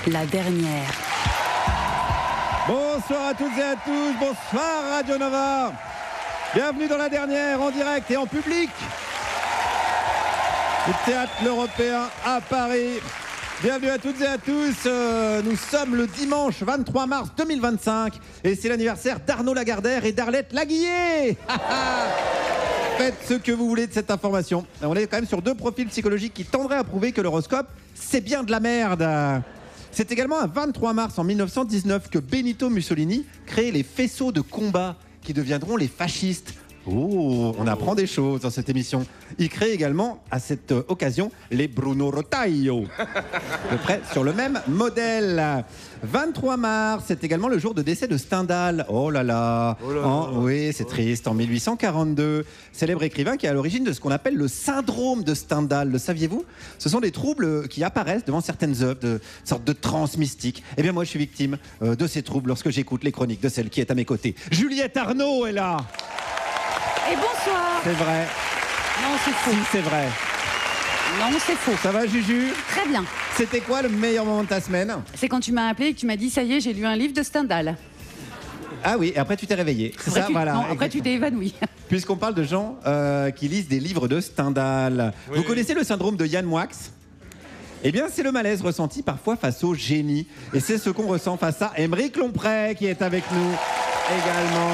la dernière. Bonsoir à toutes et à tous, bonsoir Radio Nova. Bienvenue dans la dernière, en direct et en public. Le Théâtre L'Européen à Paris. Bienvenue à toutes et à tous. Nous sommes le dimanche 23 mars 2025 et c'est l'anniversaire d'Arnaud Lagardère et d'Arlette Laguillet. Faites ce que vous voulez de cette information. On est quand même sur deux profils psychologiques qui tendraient à prouver que l'horoscope, c'est bien de la merde. C'est également un 23 mars en 1919 que Benito Mussolini crée les faisceaux de combat qui deviendront les fascistes. Oh, on apprend des choses dans cette émission. Il crée également, à cette occasion, les Bruno Rotaio. À peu près sur le même modèle. 23 mars, c'est également le jour de décès de Stendhal. Oh là là. Oui, c'est triste. En 1842, célèbre écrivain qui est à l'origine de ce qu'on appelle le syndrome de Stendhal. Le saviez-vous ? Ce sont des troubles qui apparaissent devant certaines œuvres, de sorte de transe mystique. Eh bien, moi, je suis victime de ces troubles lorsque j'écoute les chroniques de celle qui est à mes côtés. Juliette Arnaud est là. Et bonsoir. C'est vrai. Non, c'est faux. Si, c'est vrai. Non, c'est faux. Ça va, Juju ? Très bien. C'était quoi le meilleur moment de ta semaine ? C'est quand tu m'as appelé et que tu m'as dit, ça y est, j'ai lu un livre de Stendhal. Ah oui, et après tu t'es réveillé. C'est ça, voilà. Non, après tu t'es évanoui. Puisqu'on parle de gens qui lisent des livres de Stendhal. Oui, vous connaissez le syndrome de Jan Moix ? Eh bien, c'est le malaise ressenti parfois face au génie. Et c'est ce qu'on ressent face à Aymeric Lomprey qui est avec nous également.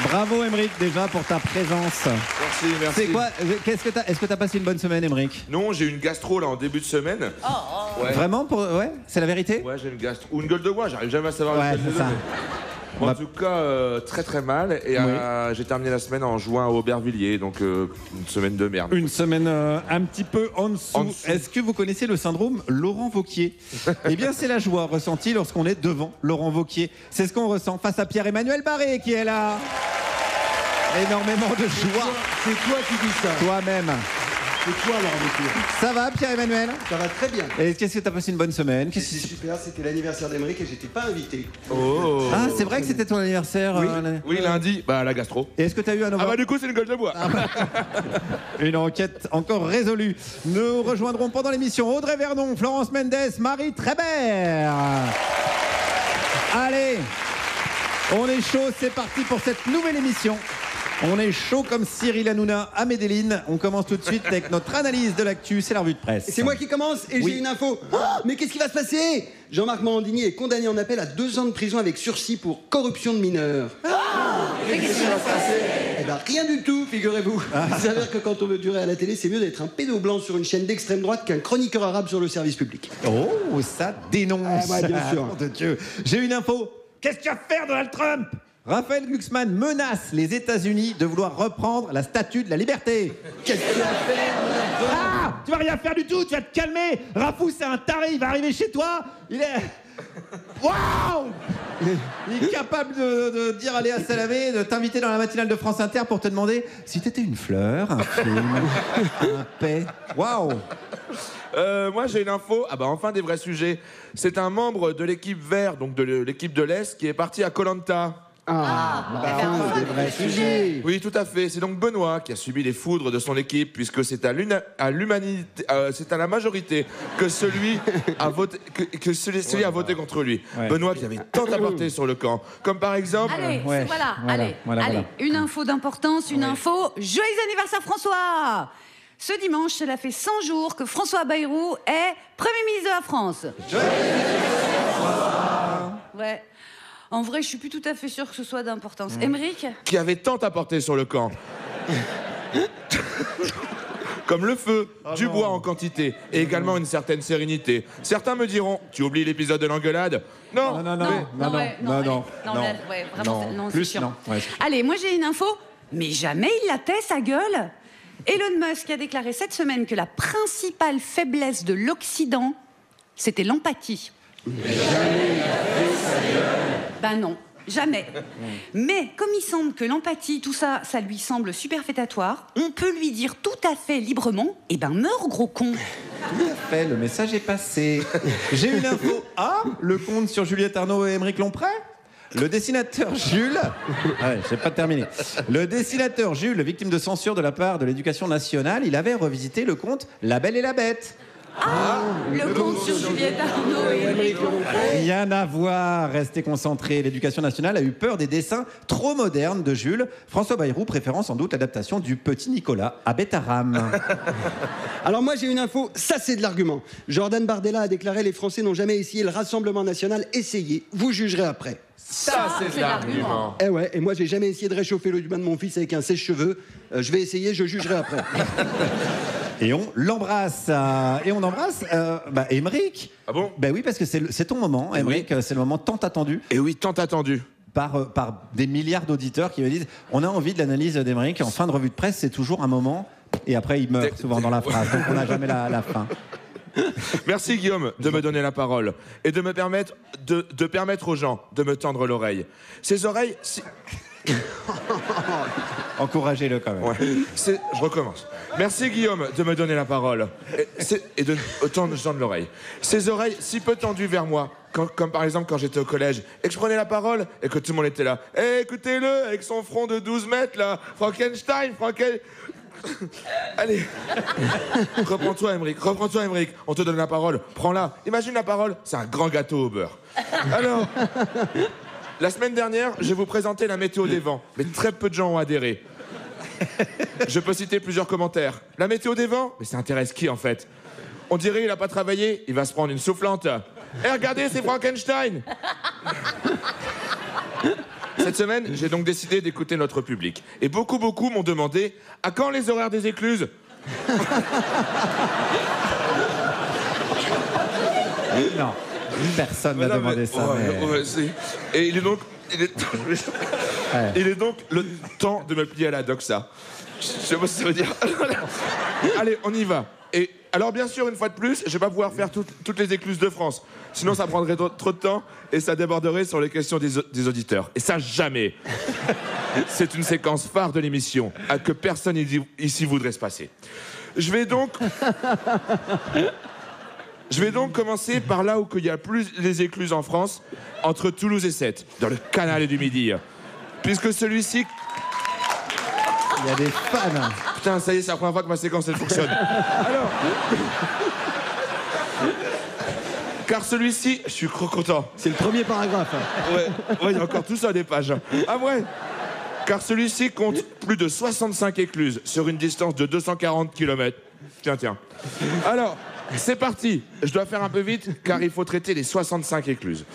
Bravo Aymeric déjà pour ta présence. Merci. C'est quoi ? Est-ce que t'as passé une bonne semaine, Aymeric ? Non, j'ai eu une gastro là en début de semaine. Ouais. Vraiment ouais, c'est la vérité ? Ouais, j'ai une gastro ou une gueule de bois, j'arrive jamais à savoir. Ouais, c'est ça. En tout cas, très très mal. Et j'ai terminé la semaine en juin à Aubervilliers, donc une semaine de merde. Une semaine un petit peu en dessous. Est-ce que vous connaissez le syndrome Laurent Wauquiez ? Eh bien, c'est la joie ressentie lorsqu'on est devant Laurent Wauquiez. C'est ce qu'on ressent face à Pierre-Emmanuel Barré qui est là. Énormément de joie. C'est toi qui dis ça. Toi-même. C'est toi, Laurent Wauquiez. Ça va, Pierre-Emmanuel ? Ça va très bien. Et qu'est-ce que t'as passé une bonne semaine ? C'était super, c'était l'anniversaire d'Aymeric et j'étais pas invité. Oh. Ah, c'est vrai que c'était ton anniversaire. Oui, lundi, la gastro. Et est-ce que t'as eu un du coup, c'est une gueule de bois. Une enquête encore résolue. Nous rejoindrons pendant l'émission Audrey Vernon, Florence Mendes, Marie Trébert. Allez, on est chaud, c'est parti pour cette nouvelle émission. On est chaud comme Cyril Hanouna à Medellin. On commence tout de suite avec notre analyse de l'actu, c'est la revue de presse. C'est moi qui commence et j'ai une info. Mais qu'est-ce qui va se passer ? Jean-Marc Morandini est condamné en appel à 2 ans de prison avec sursis pour corruption de mineurs. Qu'est-ce qui va se passer ? Eh ben rien du tout, figurez-vous. Il s'avère que quand on veut durer à la télé, c'est mieux d'être un pédo blanc sur une chaîne d'extrême droite qu'un chroniqueur arabe sur le service public. Oh, ça dénonce. Ouais, bien sûr. Nom de Dieu. J'ai une info. Qu'est-ce qu'il va faire Donald Trump ? Raphaël Glucksmann menace les États-Unis de vouloir reprendre la statue de la liberté. Qu'est-ce qu'il va faire ? Ah, tu vas rien faire du tout, tu vas te calmer. Rafou, c'est un taré, il va arriver chez toi. Il est... Waouh ! Il est capable de dire à Léa Salamé, de t'inviter dans la matinale de France Inter pour te demander si t'étais une fleur, un film, un paix. Waouh ! Moi j'ai une info, enfin des vrais sujets. C'est un membre de l'équipe vert, donc de l'équipe de l'Est, qui est parti à Koh-Lanta. Des vrais sujets. Oui, tout à fait. C'est donc Benoît qui a subi les foudres de son équipe, puisque c'est à l'humanité, c'est à la majorité que celui a voté, celui a voté contre lui. Ouais. Benoît qui avait tant apporté sur le camp, comme par exemple. Allez, voilà. Une info d'importance, une info. Joyeux anniversaire François. Ce dimanche, cela fait 100 jours que François Bayrou est Premier ministre de la France. Joyeux anniversaire François. Ouais. En vrai, je suis plus tout à fait sûre que ce soit d'importance. Aymeric ? Qui avait tant apporté sur le camp. Comme le feu, du bois en quantité et également une certaine sérénité. Certains me diront, tu oublies l'épisode de l'engueulade ? Non, c'est chiant. Allez, moi j'ai une info, mais jamais il la tait, sa gueule. Elon Musk a déclaré cette semaine que la principale faiblesse de l'Occident, c'était l'empathie. Mais jamais il a fait sa gueule. Ben non, jamais. Mais comme il semble que l'empathie, tout ça, ça lui semble superfétatoire, on peut lui dire tout à fait librement, meurs gros con. Tout à fait, le message est passé. J'ai une info. Ah, le compte sur Juliette Arnaud et Aymeric Lomprey ? Le dessinateur Jules... j'ai pas terminé. Le dessinateur Jules, victime de censure de la part de l'Éducation nationale, il avait revisité le conte La Belle et la Bête. Le compte sur Juliette Arnaud et Émeric Lompré. Rien à voir, restez concentrés. L'éducation nationale a eu peur des dessins trop modernes de Jules. François Bayrou préférant sans doute l'adaptation du Petit Nicolas à Bétarame. Alors moi j'ai une info, ça c'est de l'argument. Jordan Bardella a déclaré: les Français n'ont jamais essayé le Rassemblement National. Essayez, vous jugerez après. Ça, c'est de l'argument. Eh ouais, et moi j'ai jamais essayé de réchauffer le bain de mon fils avec un sèche-cheveux. Je vais essayer, je jugerai après. Et on l'embrasse. Et on embrasse Émeric. Ah bon? Ben oui, parce que c'est ton moment, Émeric. C'est le moment tant attendu. Et oui, tant attendu. Par des milliards d'auditeurs qui me disent on a envie de l'analyse d'Émeric. En fin de revue de presse, c'est toujours un moment. Et après, il meurt souvent dans la phrase. Donc on n'a jamais la fin. Merci Guillaume de me donner la parole et de me permettre de permettre aux gens de me tendre l'oreille. Ces oreilles... Encouragez-le quand même. Ouais. Je recommence. Merci Guillaume de me donner la parole et de tendre l'oreille. Ces oreilles si peu tendues vers moi, comme par exemple quand j'étais au collège et que je prenais la parole et que tout le monde était là. Écoutez-le avec son front de 12 mètres là, Frankenstein. Allez, reprends-toi Émeric, on te donne la parole, prends-la. Imagine la parole, c'est un grand gâteau au beurre. Alors, la semaine dernière, je vais vous présenter la météo des vents, mais très peu de gens ont adhéré. Je peux citer plusieurs commentaires. La météo des vents, mais ça intéresse qui en fait? On dirait il a pas travaillé, il va se prendre une soufflante. Regardez, c'est Frankenstein. Cette semaine, j'ai donc décidé d'écouter notre public. Et beaucoup m'ont demandé « À quand les horaires des écluses ?» Non, personne n'a demandé ça. Et il est donc le temps de me plier à la doxa. Je sais pas ce que ça veut dire. Allez, on y va. Et alors, bien sûr, une fois de plus, je vais pas pouvoir faire toutes les écluses de France. Sinon, ça prendrait trop de temps et ça déborderait sur les questions des auditeurs. Et ça, jamais. C'est une séquence phare de l'émission que personne ici voudrait se passer. Je vais donc commencer par là où il y a plus les écluses en France, entre Toulouse et Sète, dans le canal du Midi. Puisque celui-ci... Il y a des fans. Putain, ça y est, c'est la première fois que ma séquence, elle fonctionne. Alors... Car celui-ci, je suis trop content. C'est le premier paragraphe. Ouais, il y a encore tout ça des pages. Ah ouais. Car celui-ci compte plus de 65 écluses sur une distance de 240 km. Tiens. Alors, c'est parti. Je dois faire un peu vite, car il faut traiter les 65 écluses.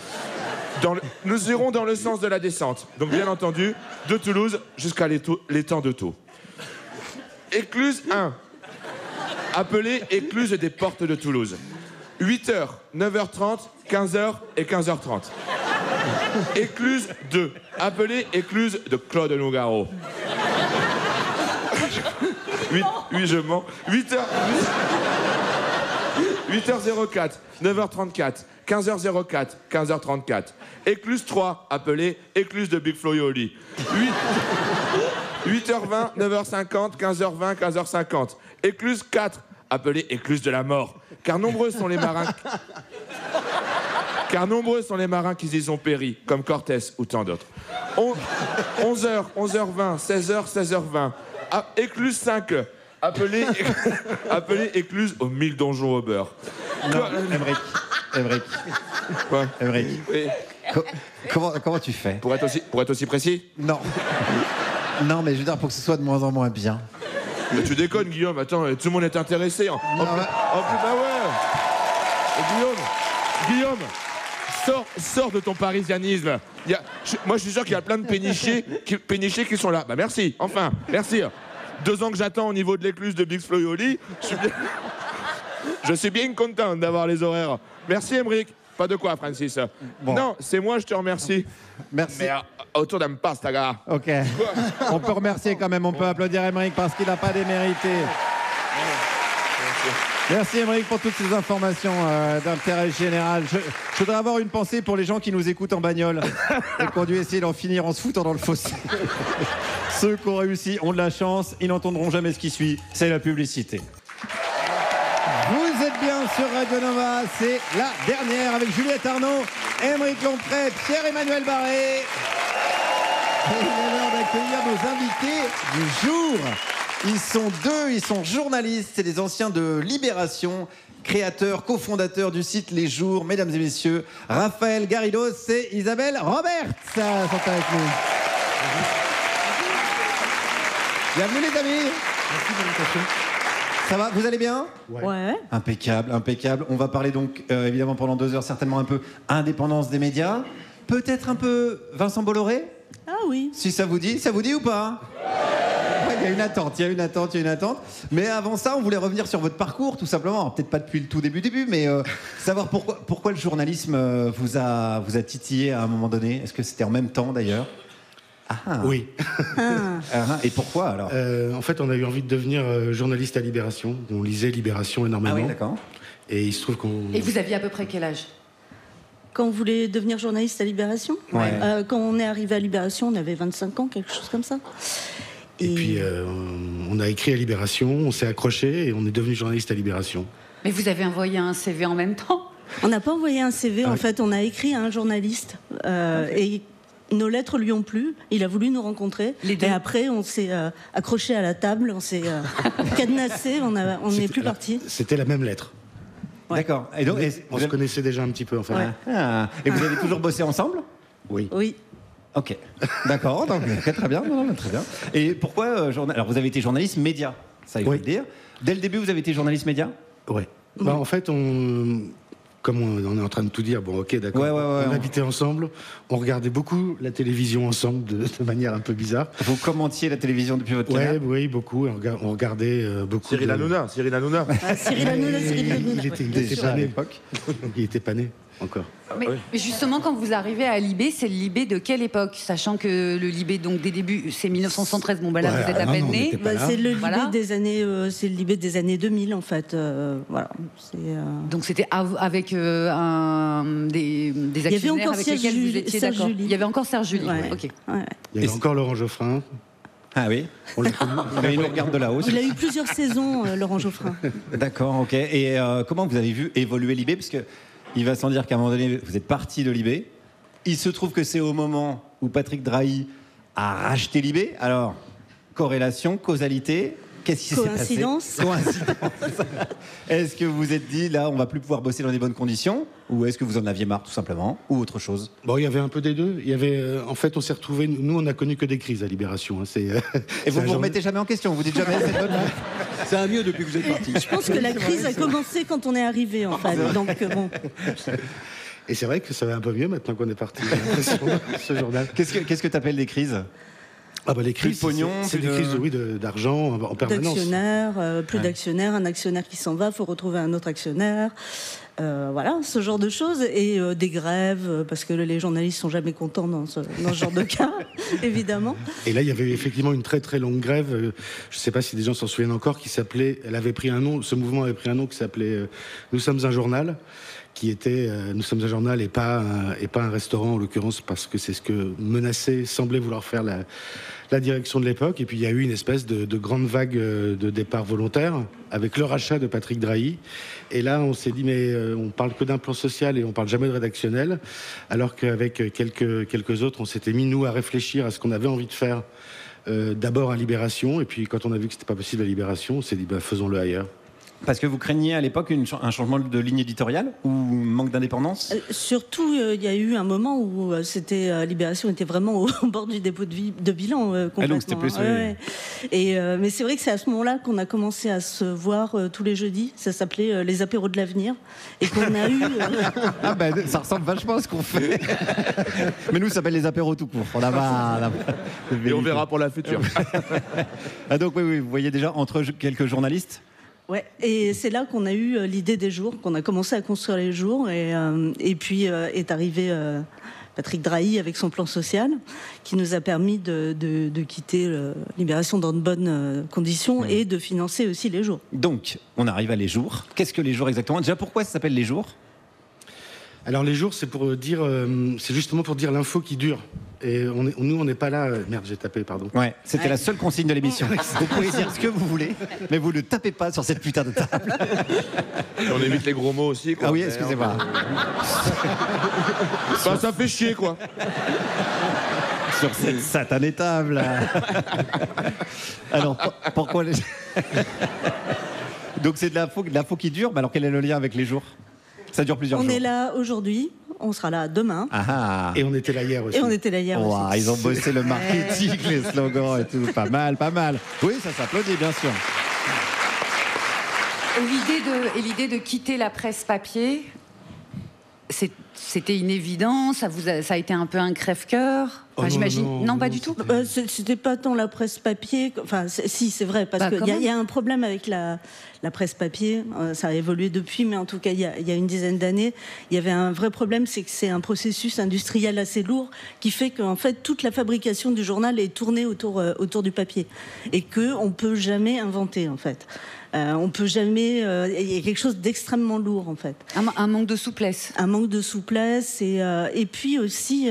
Nous irons dans le sens de la descente. Donc, bien entendu, de Toulouse jusqu'à l'étang de Thau. Écluse 1. Appelée écluse des portes de Toulouse. 8h, 9h30, 15h et 15h30. Écluse 2. Appelée écluse de Claude Nougaro. Oui, je mens. 8h04, 9h34, 15h04, 15h34. Écluse 3, appelée écluse de Big Flo et Oli. 8h20, 9h50, 15h20, 15h50. Écluse 4, appelée écluse de la mort. Car nombreux sont les marins qui y ont péri, comme Cortés ou tant d'autres. 11h, 11h20, 16h, 16h20. Écluse 5, appelée écluse aux 1000 donjons au beurre. Non, Émeric. Quoi? Émeric. Oui. Comment tu fais? Pour être aussi précis? Non. Non, mais je veux dire, pour que ce soit de moins en moins bien. Mais tu déconnes, Guillaume. Attends, tout le monde est intéressé. En plus, bah ouais. Guillaume, sors de ton parisianisme. Moi, je suis sûr qu'il y a plein de pénichés qui sont là. Bah merci, enfin, merci. 2 ans que j'attends au niveau de l'écluse de Big Flo et Oli. Je suis bien content d'avoir les horaires. Merci, Émeric. Pas de quoi, Francis. Bon. Non, c'est moi, je te remercie. Merci. Mais autour d'un pasta, gars. Ok. On peut remercier quand même. On peut applaudir Émeric parce qu'il n'a pas démérité. Merci Émeric pour toutes ces informations d'intérêt général. Je voudrais avoir une pensée pour les gens qui nous écoutent en bagnole et qui ont dû essayer d'en finir en se foutant dans le fossé. Ceux qui ont réussi ont de la chance. Ils n'entendront jamais ce qui suit. C'est la publicité. Vous êtes bien sur Radio Nova, c'est la dernière avec Juliette Arnaud, Émeric Lompré, Pierre-Emmanuel Barré. Et il est l'heure d'accueillir nos invités du jour. Ils sont 2, ils sont journalistes, c'est des anciens de Libération. créateur, cofondateur du site Les Jours. Mesdames et messieurs, Raphaël Garridos et Isabelle Roberts sont avec nous. Bienvenue les amis. Merci de l'invitation. Ça va, vous allez bien? Ouais. Impeccable, impeccable. On va parler donc évidemment pendant 2 heures certainement un peu indépendance des médias. Peut-être un peu Vincent Bolloré? Ah oui. Si ça vous dit ou pas? Il y a une attente. Mais avant ça, on voulait revenir sur votre parcours, tout simplement. Peut-être pas depuis le tout début, mais savoir pourquoi le journalisme vous a titillé à un moment donné. Est-ce que c'était en même temps d'ailleurs? Oui. Et pourquoi alors? En fait, on a eu envie de devenir journaliste à Libération. On lisait Libération énormément. Ah oui, d'accord. Et il se trouve qu'on... Et vous aviez à peu près quel âge? Quand on voulait devenir journaliste à Libération, Ouais. Quand on est arrivé à Libération, on avait 25 ans, quelque chose comme ça. Et puis, on a écrit à Libération, on s'est accroché et on est devenu journaliste à Libération. Mais vous avez envoyé un CV en même temps? On n'a pas envoyé un CV, en fait, on a écrit à un journaliste. Et nos lettres lui ont plu, il a voulu nous rencontrer. Les deux. Et après, on s'est accroché à la table, on s'est cadenassé, on n'est plus parti. C'était la même lettre. Ouais. D'accord. Et donc, On se connaissait déjà un petit peu, en fait. Ouais. Et vous avez toujours bossé ensemble? Oui. Oui. Ok. D'accord. Donc, très bien. Non, très bien. Et pourquoi alors, vous avez été journaliste média, ça il faut Oui. le dire. Dès le début, vous avez été journaliste média? Ouais. Bah, en fait, comme on est en train de tout dire, bon, ok, d'accord. Ouais, on habitait ensemble, on regardait beaucoup la télévision ensemble de manière un peu bizarre. Vous commentiez la télévision depuis votre canapé? Oui, beaucoup. On regardait beaucoup. Cyril Hanouna. Cyril Hanouna, Cyril Hanouna. Il était Déjà pas à né. l'époque. Il était pas né encore. Mais justement, quand vous arrivez à Libé, c'est le Libé de quelle époque? Sachant que le Libé, donc des débuts, c'est 1973. Bon, bah là, Ouais, vous êtes à non, peine non, on né. était pas là. C'est le Libé Voilà. des années, c'est le Libé des années 2000 en fait. Voilà. Donc c'était avec des actionnaires encore avec Serge lesquels vous Julie- étiez Serge d'accord. Julie. Il y avait encore Serge Julie. Ouais. Ok. Ouais. Il y avait encore Laurent Geoffrin. Ah oui. On l'a connu. Mais il nous regarde de là-haut. Il a eu plusieurs saisons, Laurent Geoffrin. D'accord, ok. Et comment vous avez vu évoluer Libé? Parce que il va sans dire qu'à un moment donné, vous êtes parti de Libé. Il se trouve que c'est au moment où Patrick Drahi a racheté Libé. Alors, corrélation, causalité, qu'est-ce qui s'est passé? Coïncidence. Est-ce que vous vous êtes dit, là, on va plus pouvoir bosser dans des bonnes conditions? Ou est-ce que vous en aviez marre, tout simplement? Ou autre chose? Bon, il y avait un peu des deux. Il y avait, en fait, on s'est retrouvés. Nous, on n'a connu que des crises à Libération. Hein. Et vous ne vous remettez jamais en question? Vous dites jamais, c'est bonne. Ça va mieux depuis que vous êtes parti. Je pense que la crise a commencé quand on est arrivé, en fait. Donc, bon. Et c'est vrai que ça va un peu mieux maintenant qu'on est parti. J'ai l'impression, ce journal. Qu'est-ce que tu appelles des crises? Ah bah les crises, Plus de pognon, c'est plus des de- crises d'argent en permanence. D'actionnaires, plus d'actionnaires, un actionnaire qui s'en va, il faut retrouver un autre actionnaire. Voilà, ce genre de choses. Et des grèves, parce que les journalistes sont jamais contents dans ce genre de cas, évidemment. Et là, il y avait effectivement une très très longue grève. Je ne sais pas si des gens s'en souviennent encore, qui s'appelait. Elle avait pris un nom. Ce mouvement avait pris un nom qui s'appelait Nous sommes un journal, qui était Nous sommes un journal et pas un restaurant en l'occurrence, parce que c'est ce que semblait vouloir faire la direction de l'époque. Et puis il y a eu une espèce de grande vague de départ volontaire avec le rachat de Patrick Drahi. Et là, on s'est dit, mais on parle que d'un plan social et on parle jamais de rédactionnel, alors qu'avec quelques autres, on s'était mis, nous, à réfléchir à ce qu'on avait envie de faire, d'abord à Libération, et puis quand on a vu que c'était pas possible à Libération, on s'est dit, bah, faisons-le ailleurs. Parce que vous craigniez à l'époque un changement de ligne éditoriale ou manque d'indépendance? Surtout, il y a eu un moment où Libération était vraiment au bord du dépôt de bilan. Ah, donc c'était plus... Mais c'est vrai que c'est à ce moment-là qu'on a commencé à se voir tous les jeudis. Ça s'appelait les apéros de l'avenir. Et qu'on a eu... Ah ben, ça ressemble vachement à ce qu'on fait. Mais nous, ça s'appelle les apéros tout court. On a pas... Et on verra pour la future. Ah donc oui, vous voyez déjà entre quelques journalistes. Ouais, et c'est là qu'on a eu l'idée des jours, qu'on a commencé à construire les jours, et puis est arrivé Patrick Drahi avec son plan social, qui nous a permis de quitter Libération dans de bonnes conditions et de financer aussi les jours. Donc, on arrive à Les Jours. Qu'est-ce que Les Jours exactement? Déjà, pourquoi ça s'appelle Les Jours? Alors les jours, c'est pour dire, c'est justement pour dire l'info qui dure. Et nous, on n'est pas là. Merde, j'ai tapé, pardon. Ouais, c'était la seule consigne de l'émission. Vous pouvez dire ce que vous voulez, mais vous ne tapez pas sur cette putain de table. Et on évite les gros mots aussi, quoi. Ah oui, excusez-moi. Bah, ça fait chier, quoi. Sur cette satanée table. Alors, pourquoi les... Donc c'est de l'info qui dure, mais alors quel est le lien avec les jours? Ça dure plusieurs jours. On est là aujourd'hui, on sera là demain. Ah. Et on était là hier aussi. Wow, ils ont bossé le marketing, les slogans et tout. Pas mal, pas mal. Oui, ça s'applaudit, bien sûr. Et l'idée de quitter la presse papier, c'était une évidence, ça a été un peu un crève-cœur. Enfin, j'imagine. Non, pas du tout. C'était pas tant la presse papier. Enfin, si, c'est vrai, parce qu'il y a un problème avec la presse papier. Ça a évolué depuis, mais en tout cas, il y a une dizaine d'années, il y avait un vrai problème, c'est que c'est un processus industriel assez lourd qui fait qu'en fait, toute la fabrication du journal est tournée autour du papier et qu'on peut jamais inventer, en fait. On peut jamais. Il y a quelque chose d'extrêmement lourd, en fait. Un manque de souplesse. Un manque de souplesse et puis aussi,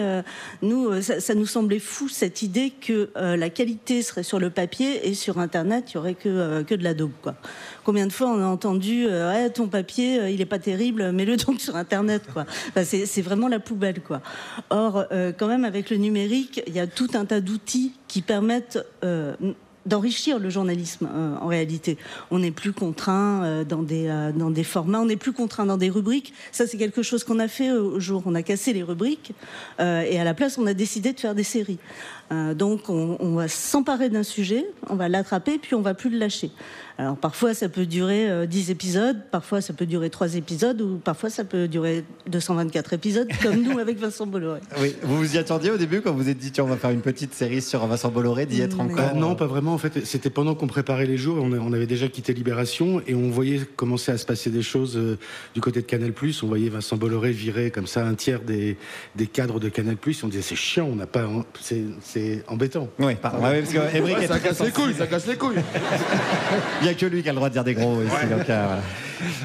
nous, ça nous semblait fou cette idée que la qualité serait sur le papier et sur Internet, il y aurait que de la daube, quoi. Combien de fois on a entendu ton papier, il est pas terrible, mets-le donc sur Internet, quoi. Enfin, c'est vraiment la poubelle, quoi. Or, quand même, avec le numérique, il y a tout un tas d'outils qui permettent d'enrichir le journalisme en réalité. On n'est plus contraint dans des formats, on n'est plus contraint dans des rubriques. Ça, c'est quelque chose qu'on a fait au jour. On a cassé les rubriques et à la place, on a décidé de faire des séries. Donc, on va s'emparer d'un sujet, on va l'attraper, puis on va plus le lâcher. Alors, parfois, ça peut durer 10 épisodes, parfois, ça peut durer 3 épisodes, ou parfois, ça peut durer 224 épisodes, comme nous avec Vincent Bolloré. Oui, vous vous y attendiez au début quand vous vous êtes dit, tiens, on va faire une petite série sur Vincent Bolloré, d'y être encore Non, pas vraiment. En fait, c'était pendant qu'on préparait les jours, on avait déjà quitté Libération, et on voyait commencer à se passer des choses du côté de Canal+. On voyait Vincent Bolloré virer comme ça un tiers des cadres de Canal+. On disait, c'est chiant, on n'a pas... C'est embêtant. Oui, pardon. Ouais, parce que Émeric ça casse les couilles, ça casse les couilles. Il n'y a que lui qui a le droit de dire des gros ici. Donc, voilà.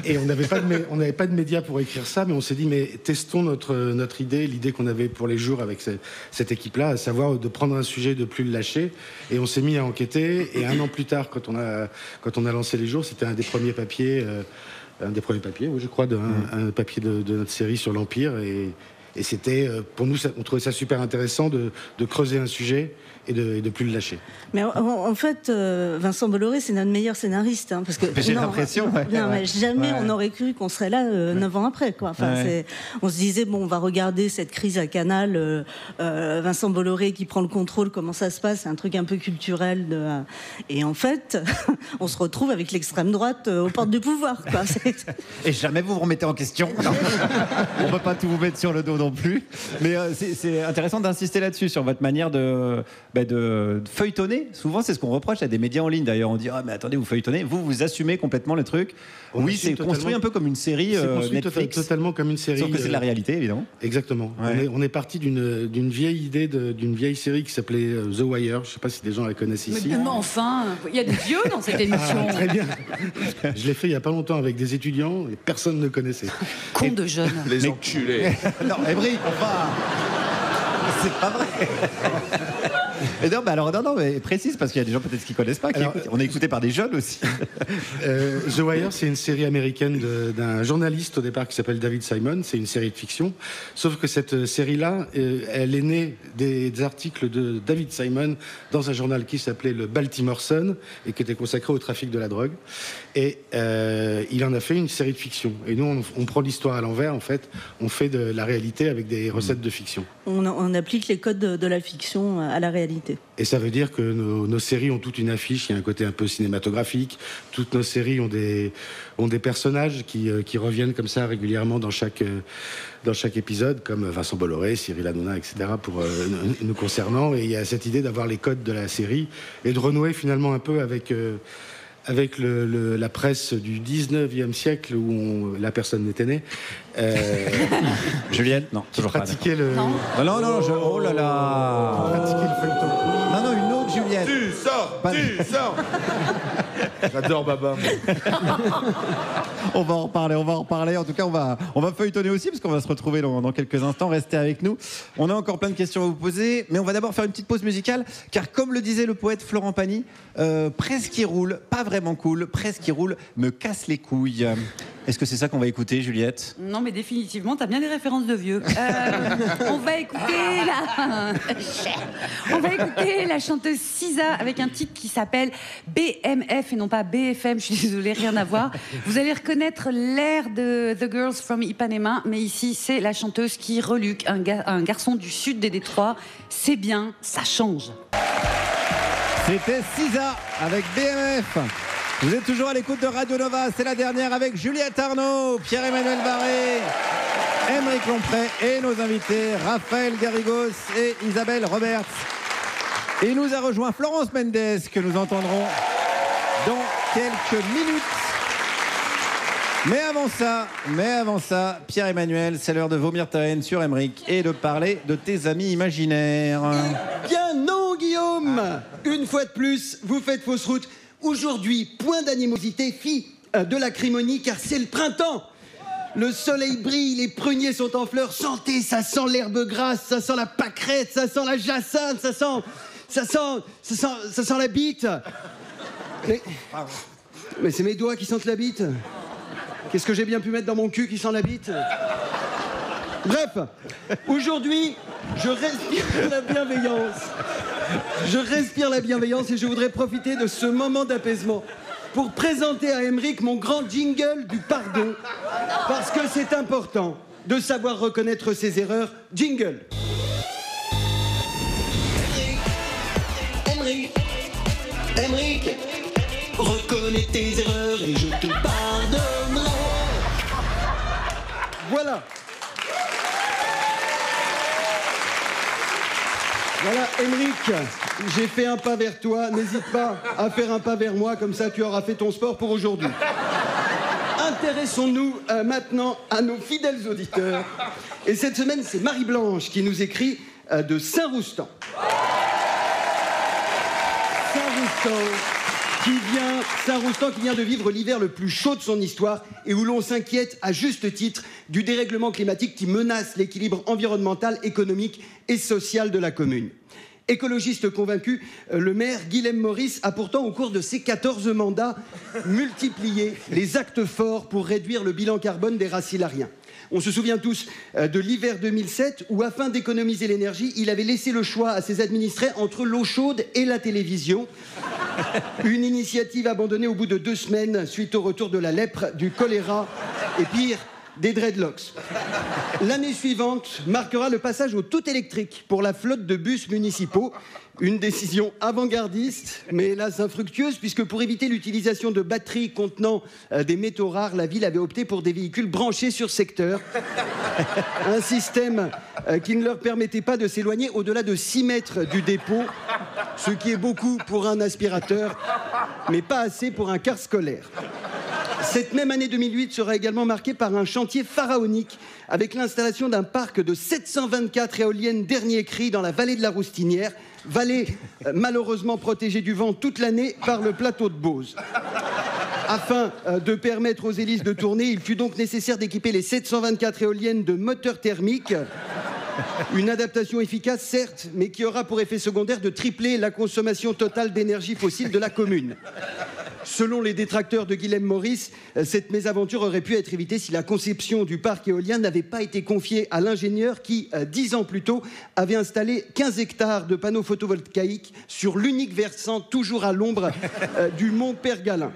Et on n'avait pas de médias pour écrire ça, mais on s'est dit, mais testons notre idée, l'idée qu'on avait pour les jours avec cette équipe-là, à savoir de prendre un sujet, de plus le lâcher. Et on s'est mis à enquêter. Et un an plus tard, quand on a lancé les jours, c'était un des premiers papiers, oui, je crois, un papier de notre série sur l'Empire. Et c'était, pour nous, on trouvait ça super intéressant de creuser un sujet et de plus le lâcher. Mais en fait, Vincent Bolloré, c'est notre meilleur scénariste. Parce que, j'ai l'impression. Mais jamais on aurait cru qu'on serait là 9 ans après, quoi. Enfin, on se disait, bon, on va regarder cette crise à Canal, Vincent Bolloré qui prend le contrôle, comment ça se passe, c'est un truc un peu culturel. Et en fait, on se retrouve avec l'extrême droite aux portes du pouvoir, quoi. Et jamais vous vous remettez en question. On ne peut pas tout vous mettre sur le dos non plus. Mais c'est intéressant d'insister là-dessus, sur votre manière de feuilletonner. Souvent, c'est ce qu'on reproche à des médias en ligne. D'ailleurs, on dit, mais attendez, vous feuilletonnez. Vous assumez complètement le truc. Oui, c'est construit un peu comme une série Netflix. Totalement comme une série. Sauf que c'est de la réalité, évidemment. Exactement. Ouais. On est parti d'une vieille idée, d'une vieille série qui s'appelait The Wire. Je ne sais pas si des gens la connaissent ici. Mais enfin, il y a des vieux dans cette émission. Très bien. Je l'ai fait il n'y a pas longtemps avec des étudiants et personne ne connaissait. Con de jeunes. Les enculés. Non, Émeric, enfin... C'est pas vrai. Et non, mais précise, parce qu'il y a des gens peut-être qui connaissent pas. On est écouté par des jeunes aussi. The Wire, c'est une série américaine d'un journaliste au départ qui s'appelle David Simon. C'est une série de fiction. Sauf que cette série-là, elle est née des articles de David Simon dans un journal qui s'appelait le Baltimore Sun et qui était consacré au trafic de la drogue. Et il en a fait une série de fiction. Et nous, on prend l'histoire à l'envers, en fait. On fait de la réalité avec des recettes de fiction. On applique les codes de la fiction à la réalité. Et ça veut dire que nos séries ont toute une affiche, il y a un côté un peu cinématographique. Toutes nos séries ont des personnages qui reviennent comme ça régulièrement dans chaque épisode, comme Vincent Bolloré, Cyril Hanouna, etc., pour nous concernant. Et il y a cette idée d'avoir les codes de la série et de renouer finalement un peu avec la presse du 19e siècle où la personne n'était née. Juliette, non, toujours pas. Pratiquer le... Non. Oh là là. Pratiquer le feuilleton. Non, une autre Juliette. Tu sors. J'adore Baba. On va en reparler. En tout cas, on va feuilletonner aussi parce qu'on va se retrouver dans quelques instants. Restez avec nous. On a encore plein de questions à vous poser, mais on va d'abord faire une petite pause musicale, car comme le disait le poète Florent Pagny, presque qui roule, pas vraiment cool, presque qui roule, me casse les couilles. Est-ce que c'est ça qu'on va écouter, Juliette? Non, mais définitivement, t'as bien des références de vieux. On va écouter la chanteuse Cisa avec un titre qui s'appelle BMF et non pas BFM. Je suis désolée, rien à voir. Vous allez reconnaître l'air de The Girls from Ipanema, mais ici, c'est la chanteuse qui reluque un garçon du sud des Détroits. C'est bien, ça change. C'était Cisa avec BMF. Vous êtes toujours à l'écoute de Radio Nova, c'est la dernière avec Juliette Arnaud, Pierre-Emmanuel Barré, Aymeric Lompré et nos invités Raphaël Garrigos et Isabelle Roberts. Et nous a rejoint Florence Mendes que nous entendrons dans quelques minutes. Mais avant ça, Pierre-Emmanuel, c'est l'heure de vomir ta haine sur Aymeric et de parler de tes amis imaginaires. Bien non, Guillaume. Une fois de plus, vous faites fausse route. Aujourd'hui, point d'animosité, fi de l'acrimonie, car c'est le printemps. Le soleil brille, les pruniers sont en fleurs. Sentez, ça sent l'herbe grasse, ça sent la pâquerette, ça sent la jacinthe, ça sent la bite. Mais c'est mes doigts qui sentent la bite. Qu'est-ce que j'ai bien pu mettre dans mon cul qui sent la bite? Bref, aujourd'hui, je respire la bienveillance. Je respire la bienveillance et je voudrais profiter de ce moment d'apaisement pour présenter à Aymeric mon grand jingle du pardon, parce que c'est important de savoir reconnaître ses erreurs. Jingle. Aymeric, reconnais tes erreurs et je te pardonnerai. Voilà. Voilà, Aymeric, j'ai fait un pas vers toi. N'hésite pas à faire un pas vers moi, comme ça tu auras fait ton sport pour aujourd'hui. Intéressons-nous maintenant à nos fidèles auditeurs. Et cette semaine, c'est Marie-Blanche qui nous écrit de Saint-Roustan. Saint-Roustan qui vient de vivre l'hiver le plus chaud de son histoire et où l'on s'inquiète à juste titre du dérèglement climatique qui menace l'équilibre environnemental, économique et social de la commune. Écologiste convaincu, le maire Guilhem Maurice a pourtant au cours de ses 14 mandats multiplié les actes forts pour réduire le bilan carbone des racilariens. On se souvient tous de l'hiver 2007 où, afin d'économiser l'énergie, il avait laissé le choix à ses administrés entre l'eau chaude et la télévision. Une initiative abandonnée au bout de 2 semaines suite au retour de la lèpre, du choléra et pire, des dreadlocks. L'année suivante marquera le passage au tout électrique pour la flotte de bus municipaux. Une décision avant-gardiste, mais hélas infructueuse, puisque pour éviter l'utilisation de batteries contenant des métaux rares, la ville avait opté pour des véhicules branchés sur secteur. Un système qui ne leur permettait pas de s'éloigner au-delà de 6 mètres du dépôt, ce qui est beaucoup pour un aspirateur, mais pas assez pour un car scolaire. Cette même année 2008 sera également marquée par un chantier pharaonique avec l'installation d'un parc de 724 éoliennes dernier cri dans la vallée de la Roustinière, vallée malheureusement protégée du vent toute l'année par le plateau de Beauce. Afin de permettre aux hélices de tourner, il fut donc nécessaire d'équiper les 724 éoliennes de moteurs thermiques. Une adaptation efficace, certes, mais qui aura pour effet secondaire de tripler la consommation totale d'énergie fossile de la commune. Selon les détracteurs de Guilhem Maurice, cette mésaventure aurait pu être évitée si la conception du parc éolien n'avait pas été confiée à l'ingénieur qui, 10 ans plus tôt, avait installé 15 hectares de panneaux photovoltaïques sur l'unique versant toujours à l'ombre du mont Pergalin.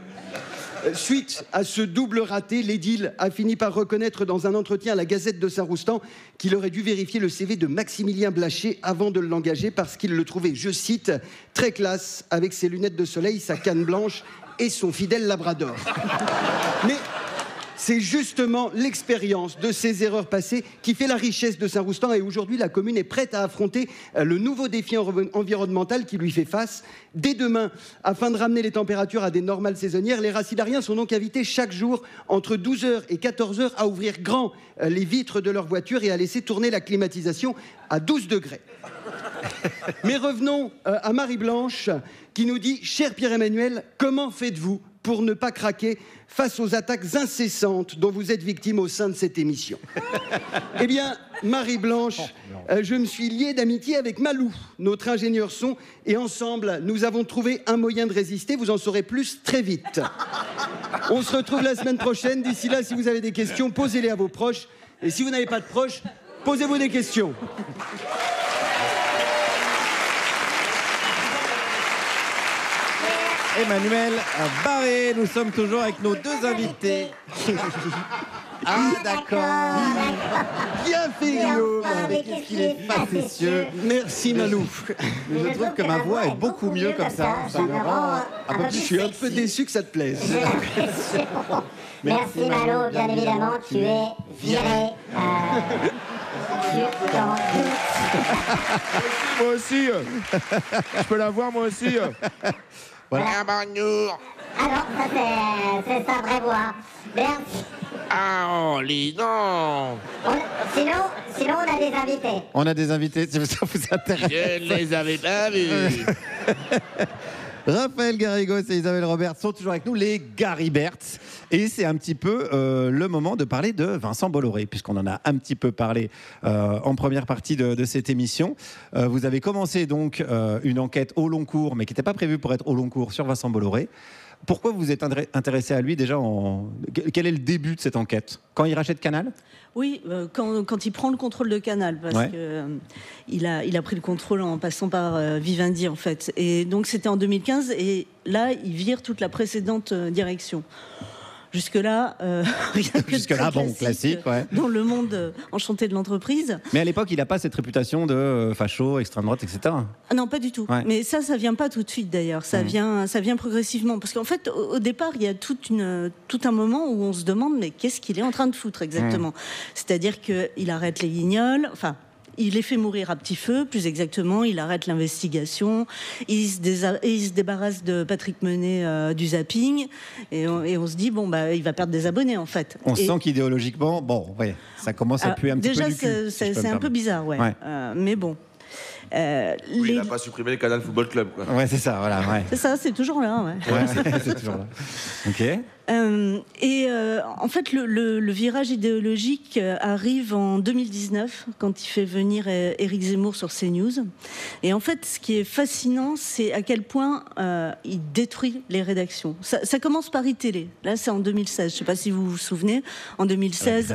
Suite à ce double raté, l'édile a fini par reconnaître dans un entretien à la Gazette de Saint-Roustan qu'il aurait dû vérifier le CV de Maximilien Blaché avant de l'engager parce qu'il le trouvait, je cite, très classe avec ses lunettes de soleil, sa canne blanche et son fidèle labrador. Mais c'est justement l'expérience de ces erreurs passées qui fait la richesse de Saint-Roustan et aujourd'hui la commune est prête à affronter le nouveau défi environnemental qui lui fait face. Dès demain, afin de ramener les températures à des normales saisonnières, les racilariens sont donc invités chaque jour entre 12h et 14h à ouvrir grand les vitres de leur voiture et à laisser tourner la climatisation à 12 degrés. Mais revenons à Marie-Blanche qui nous dit « Cher Pierre-Emmanuel, comment faites-vous pour ne pas craquer face aux attaques incessantes dont vous êtes victime au sein de cette émission. Eh bien, Marie-Blanche, je me suis lié d'amitié avec Malou, notre ingénieur son, et ensemble, nous avons trouvé un moyen de résister. Vous en saurez plus très vite. On se retrouve la semaine prochaine. D'ici là, si vous avez des questions, posez-les à vos proches. Et si vous n'avez pas de proches, posez-vous des questions. Emmanuel Barré, nous sommes toujours avec nos deux invités. Ah d'accord. Bien fait, Guillaume. Qu'est-ce qu'il est facétieux. Merci, Malou. Mais je trouve que ma voix est beaucoup mieux comme ça. Ça me rend un peu plus. Je suis un peu déçu que ça te plaise. Merci Malo, bien évidemment, tu es viré. Moi aussi. Je peux la voir, moi aussi. Voilà. Alors, ça c'est sa vraie voix. Merci. Ah, Oli, non. Sinon, on a des invités. On a des invités, si ça vous intéresse. Je les avais pas vus. Raphaël Garrigos et Isabelle Robert sont toujours avec nous, les Gariberts. Et c'est un petit peu le moment de parler de Vincent Bolloré, puisqu'on en a un petit peu parlé en première partie de cette émission. Vous avez commencé donc une enquête au long cours, mais qui n'était pas prévue pour être au long cours, sur Vincent Bolloré. Pourquoi vous êtes intéressé à lui déjà Quel est le début de cette enquête? Quand il rachète Canal? Oui, quand il prend le contrôle de Canal, parce que il a pris le contrôle en passant par Vivendi en fait. Et donc c'était en 2015 et là il vire toute la précédente direction. Jusque-là, rien que Jusque-là, bon, classique, ouais. Dans le monde enchanté de l'entreprise. Mais à l'époque, il n'a pas cette réputation de facho, extrême droite, etc. Ah non, pas du tout. Ouais. Mais ça vient pas tout de suite d'ailleurs. Ça vient progressivement. Parce qu'en fait, au départ, il y a tout un moment où on se demande mais qu'est-ce qu'il est en train de foutre exactement. C'est-à-dire qu'il arrête les guignols. Enfin. Il les fait mourir à petit feu, plus exactement. Il arrête l'investigation. Il se débarrasse de Patrick Menet du zapping. Et on se dit, bon, bah, il va perdre des abonnés, en fait. On sent qu'idéologiquement, bon, ouais, ça commence à puer un petit peu du cul. Déjà, c'est un peu bizarre, ouais. Mais bon. Il n'a pas supprimé le Canal Football Club, quoi. Ouais, c'est ça, voilà. Ouais. C'est ça, c'est toujours là, ouais. C'est toujours là. Ok. En fait, le virage idéologique arrive en 2019, quand il fait venir Éric Zemmour sur CNews. Et en fait, ce qui est fascinant, c'est à quel point il détruit les rédactions. Ça commence par iTélé. Là, c'est en 2016. Je ne sais pas si vous vous souvenez. En 2016,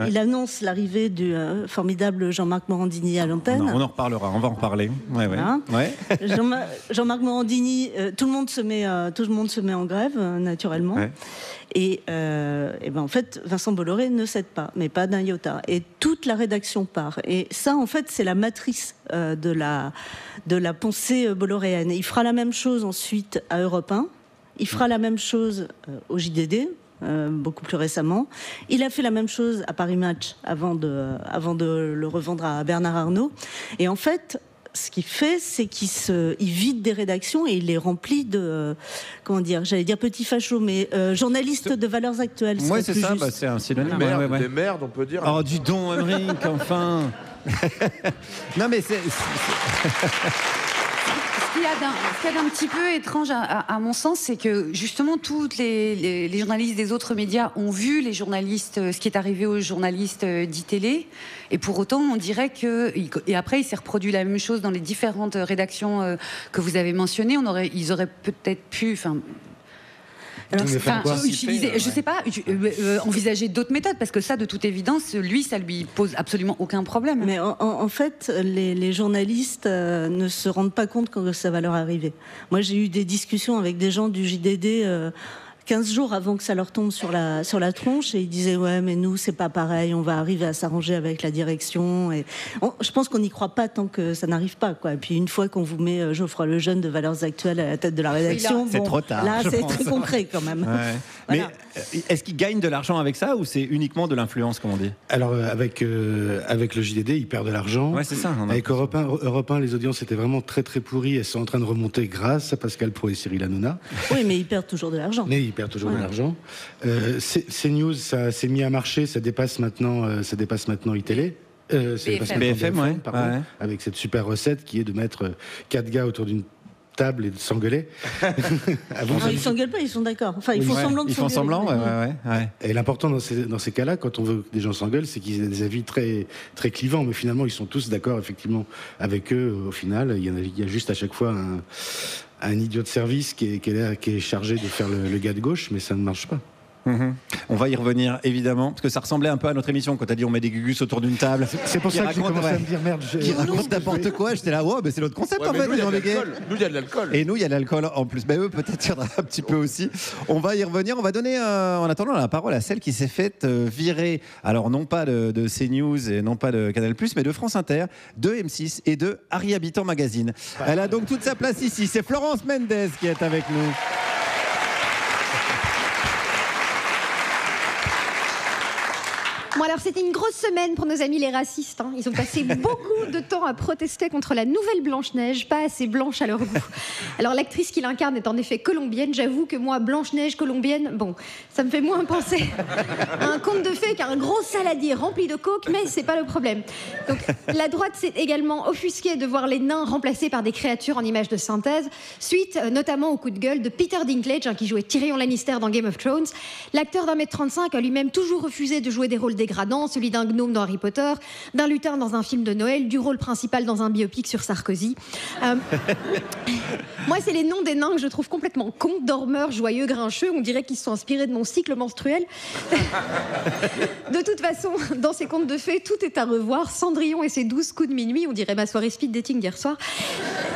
il annonce l'arrivée du formidable Jean-Marc Morandini à l'antenne. On en reparlera, on va en reparler. Voilà. Jean-Marc Morandini, tout le monde se met en grève, naturellement. Ouais. Et ben en fait, Vincent Bolloré ne cède pas, mais pas d'un iota. Et toute la rédaction part. Et ça, en fait, c'est la matrice de la pensée bolloréenne. Il fera la même chose ensuite à Europe 1. Il fera la même chose au JDD. Beaucoup plus récemment. Il a fait la même chose à Paris Match avant de le revendre à Bernard Arnault. Et en fait, ce qu'il fait, c'est qu'il vide des rédactions et il les remplit de, j'allais dire petits fachos, mais journalistes de valeurs actuelles. Oui, c'est ça, c'est un synonyme. Des merdes, on peut dire. Oh, dis donc, Émeric, enfin. Non, mais c'est... Ce qu'il y a d'un petit peu étrange à mon sens, c'est que justement tous les journalistes des autres médias ont vu ce qui est arrivé aux journalistes d'ITélé, et pour autant on dirait que, et après il s'est reproduit la même chose dans les différentes rédactions que vous avez mentionnées. Ils auraient peut-être pu, envisager d'autres méthodes, parce que ça, de toute évidence, ça lui pose absolument aucun problème. Mais en fait, les journalistes ne se rendent pas compte que ça va leur arriver. Moi, j'ai eu des discussions avec des gens du JDD 15 jours avant que ça leur tombe sur la tronche, et ils disaient ouais, mais nous c'est pas pareil, on va arriver à s'arranger avec la direction. Et je pense qu'on n'y croit pas tant que ça n'arrive pas, quoi. Et puis une fois qu'on vous met Geoffroy Lejeune de Valeurs Actuelles à la tête de la rédaction, c'est trop tard. Là, c'est très concret quand même. Ouais. Voilà. Mais est-ce qu'il gagne de l'argent avec ça, ou c'est uniquement de l'influence, comme on dit? Alors avec le JDD, il perd de l'argent. Ouais, c'est ça. Avec Europe 1, les audiences étaient vraiment très très pourries. Elles sont en train de remonter grâce à Pascal Praud et Cyril Hanouna. Oui, mais ils perdent toujours de l'argent. Il perd toujours de l'argent. CNews, ça s'est mis à marcher, ça dépasse maintenant iTélé. BFM, pardon, avec cette super recette qui est de mettre 4 gars autour d'une table et de s'engueuler. Non, ils s'engueulent pas, ils sont d'accord. Enfin, ils font semblant de Ils font semblant, ouais. Et l'important dans ces cas-là, quand on veut que des gens s'engueulent, c'est qu'ils aient des avis très, très clivants. Mais finalement, ils sont tous d'accord, effectivement, avec eux. Au final, il y a juste à chaque fois un idiot de service qui est chargé de faire le gars de gauche, mais ça ne marche pas. On va y revenir évidemment parce que ça ressemblait un peu à notre émission quand t'as dit on met des gugus autour d'une table. C'est pour ça que j'ai commencé à me dire merde. Qui raconte n'importe quoi. J'étais là, mais c'est notre concept en fait. Nous, il y a de l'alcool. Et nous, il y a de l'alcool en plus. Eux, peut-être il y en a un petit peu aussi. On va y revenir. On va donner en attendant la parole à celle qui s'est faite virer. Alors non pas de CNews et non pas de Canal+, mais de France Inter, de M6 et de Harry Habitant Magazine. Elle a donc toute sa place ici. C'est Florence Mendes qui est avec nous. Bon alors c'était une grosse semaine pour nos amis les racistes. Hein. Ils ont passé beaucoup de temps à protester contre la nouvelle Blanche-Neige, pas assez blanche à leur goût. Alors l'actrice qui l'incarne est en effet colombienne. J'avoue que moi, Blanche-Neige colombienne, bon, ça me fait moins penser à un conte de fées qu'à un gros saladier rempli de coke, mais c'est pas le problème. Donc la droite s'est également offusquée de voir les nains remplacés par des créatures en images de synthèse, suite notamment au coup de gueule de Peter Dinklage, qui jouait Tyrion Lannister dans Game of Thrones. L'acteur d'1m35 a lui-même toujours refusé de jouer des rôles dégradant, celui d'un gnome dans Harry Potter, d'un lutin dans un film de Noël, du rôle principal dans un biopic sur Sarkozy. Moi, c'est les noms des nains que je trouve complètement cons, dormeurs, joyeux, grincheux. On dirait qu'ils se sont inspirés de mon cycle menstruel. De toute façon, dans ces contes de fées, tout est à revoir. Cendrillon et ses 12 coups de minuit, on dirait ma soirée speed dating d'hier soir.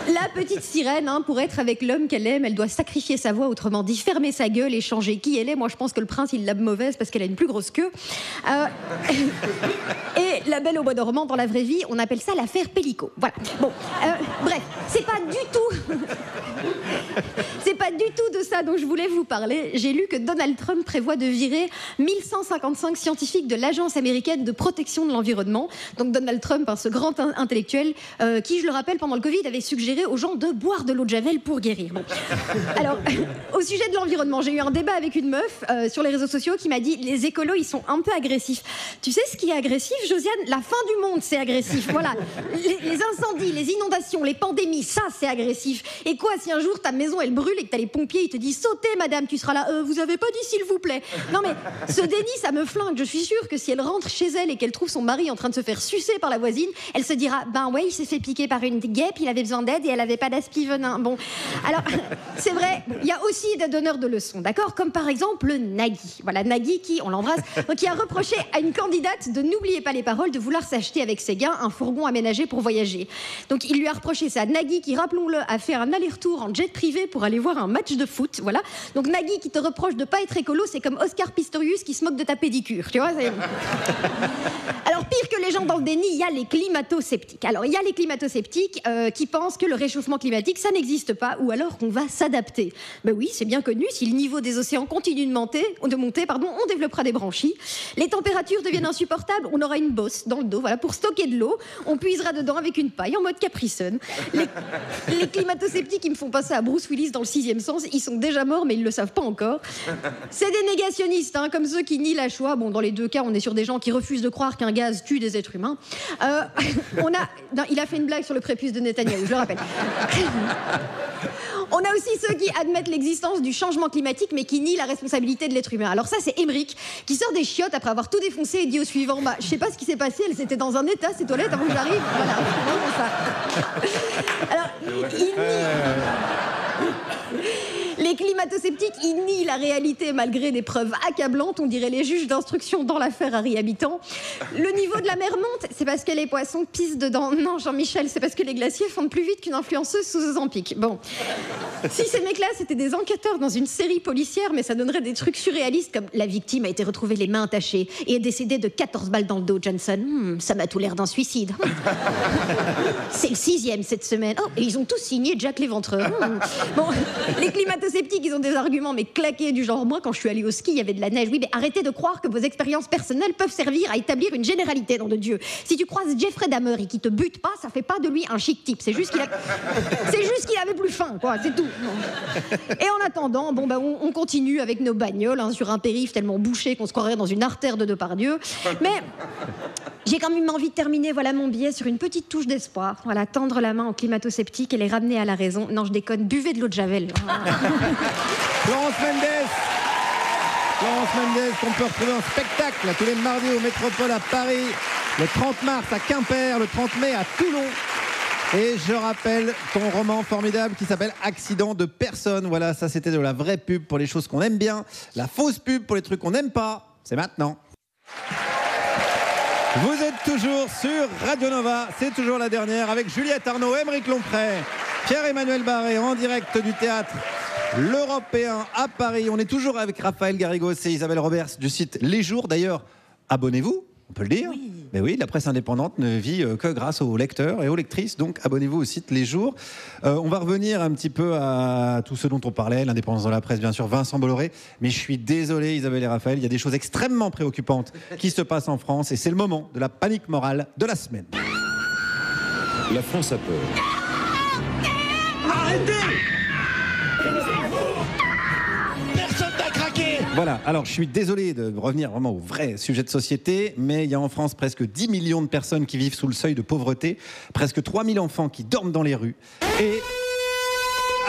La petite sirène, pour être avec l'homme qu'elle aime, elle doit sacrifier sa voix, autrement dit fermer sa gueule et changer qui elle est. Moi, je pense que le prince, il l'a mauvaise parce qu'elle a une plus grosse queue. Et la Belle au bois dormant, dans la vraie vie, on appelle ça l'affaire Pellico. Voilà. Bon, bref, c'est pas du tout de ça dont je voulais vous parler. J'ai lu que Donald Trump prévoit de virer 1155 scientifiques de l'Agence américaine de protection de l'environnement. Donc Donald Trump, ce grand intellectuel, qui, je le rappelle, pendant le Covid, avait suggéré aux gens de boire de l'eau de Javel pour guérir. Bon. Alors, au sujet de l'environnement, j'ai eu un débat avec une meuf sur les réseaux sociaux qui m'a dit « Les écolos, ils sont un peu agressif. Tu sais ce qui est agressif, Josiane? La fin du monde, c'est agressif. Voilà. Les incendies, les inondations, les pandémies, ça, c'est agressif. Et quoi, si un jour ta maison, elle brûle et que t'as les pompiers, ils te disent sautez, madame, tu seras là. Vous avez pas dit s'il vous plaît. Non, mais ce déni, ça me flingue. Je suis sûre que si elle rentre chez elle et qu'elle trouve son mari en train de se faire sucer par la voisine, elle se dira ben ouais, il s'est fait piquer par une guêpe, il avait besoin d'aide et elle avait pas d'aspi-venin. Bon. Alors, c'est vrai, il y a aussi des donneurs de leçons, d'accord? Comme par exemple Nagui. Voilà, Nagui qui, on l'embrasse, qui a reproché à une candidate de n'oubliez pas les paroles, de vouloir s'acheter avec ses gains un fourgon aménagé pour voyager. Donc il lui a reproché ça. Nagui qui, rappelons-le, a fait un aller-retour en jet privé pour aller voir un match de foot, voilà. Donc Nagui qui te reproche de pas être écolo, c'est comme Oscar Pistorius qui se moque de ta pédicure, tu vois. Alors pire que les gens dans le déni, il y a les climato-sceptiques. Alors il y a les climato-sceptiques qui pensent que le réchauffement climatique, ça n'existe pas, ou alors qu'on va s'adapter. Ben oui, c'est bien connu, si le niveau des océans continue de monter, on développera des branchies. Les températures deviennent insupportables, on aura une bosse dans le dos, voilà, pour stocker de l'eau, on puisera dedans avec une paille en mode Capri Sun. Les climato-sceptiques, ils me font passer à Bruce Willis dans le 6e sens, ils sont déjà morts mais ils le savent pas encore. C'est des négationnistes, comme ceux qui nient la Shoah. Bon, dans les deux cas, on est sur des gens qui refusent de croire qu'un gaz tue des êtres humains. Il a fait une blague sur le prépuce de Netanyahou, je le rappelle. On a aussi ceux qui admettent l'existence du changement climatique mais qui nient la responsabilité de l'être humain. Alors ça, c'est Émeric qui sort des chiottes après avoir tout défoncé et dit au suivant je sais pas ce qui s'est passé, elles étaient dans un état, ces toilettes, avant que j'arrive. Voilà, c'est vraiment ça. Alors, les climato-sceptiques, ils nient la réalité malgré des preuves accablantes. On dirait les juges d'instruction dans l'affaire Harry Habitant. Le niveau de la mer monte, c'est parce que les poissons pissent dedans. Non, Jean-Michel, c'est parce que les glaciers fondent plus vite qu'une influenceuse sous Ozempic. Bon. Si ces mecs-là, c'était des enquêteurs dans une série policière, mais ça donnerait des trucs surréalistes comme la victime a été retrouvée les mains attachées et est décédée de 14 balles dans le dos, Johnson. Ça m'a tout l'air d'un suicide. C'est le 6e cette semaine. Oh, et ils ont tous signé Jack l'Éventreur. Bon, les climato-sceptiques, ils ont des arguments mais claqués du genre moi quand je suis allée au ski il y avait de la neige. Oui mais arrêtez de croire que vos expériences personnelles peuvent servir à établir une généralité, nom de Dieu. Si tu croises Jeffrey Dahmer et qu'il te bute pas, ça fait pas de lui un chic type, c'est juste qu'il avait plus faim, quoi, c'est tout. Et en attendant, on continue avec nos bagnoles sur un périph' tellement bouché qu'on se croirait dans une artère de Depardieu. Mais J'ai quand même envie de terminer, voilà mon billet, sur une petite touche d'espoir. Voilà, tendre la main aux climato-sceptiques et les ramener à la raison. Non, je déconne, buvez de l'eau de Javel. Florence Mendes, qu'on peut retrouver en spectacle tous les mardis au Métropole à Paris, le 30 mars à Quimper, le 30 mai à Toulon. Et je rappelle ton roman formidable qui s'appelle Accident de personne. Voilà, ça c'était de la vraie pub pour les choses qu'on aime bien, la fausse pub pour les trucs qu'on n'aime pas. C'est maintenant. Vous êtes toujours sur Radio Nova, c'est toujours la dernière avec Juliette Arnaud, Aymeric Lomprey, Pierre-Emmanuel Barré en direct du théâtre L'Européen à Paris. On est toujours avec Raphaël Garrigos et Isabelle Roberts du site Les Jours. D'ailleurs, abonnez-vous, on peut le dire. Oui. Mais oui, la presse indépendante ne vit que grâce aux lecteurs et aux lectrices. Donc abonnez-vous au site Les Jours. On va revenir un petit peu à tout ce dont on parlait, l'indépendance de la presse, bien sûr, Vincent Bolloré. Mais je suis désolé, Isabelle et Raphaël, il y a des choses extrêmement préoccupantes qui se passent en France et c'est le moment de la panique morale de la semaine. La France a peur. Arrêtez! Voilà, alors je suis désolé de revenir vraiment au vrai sujet de société, mais il y a en France presque 10 millions de personnes qui vivent sous le seuil de pauvreté, presque 3000 enfants qui dorment dans les rues, et...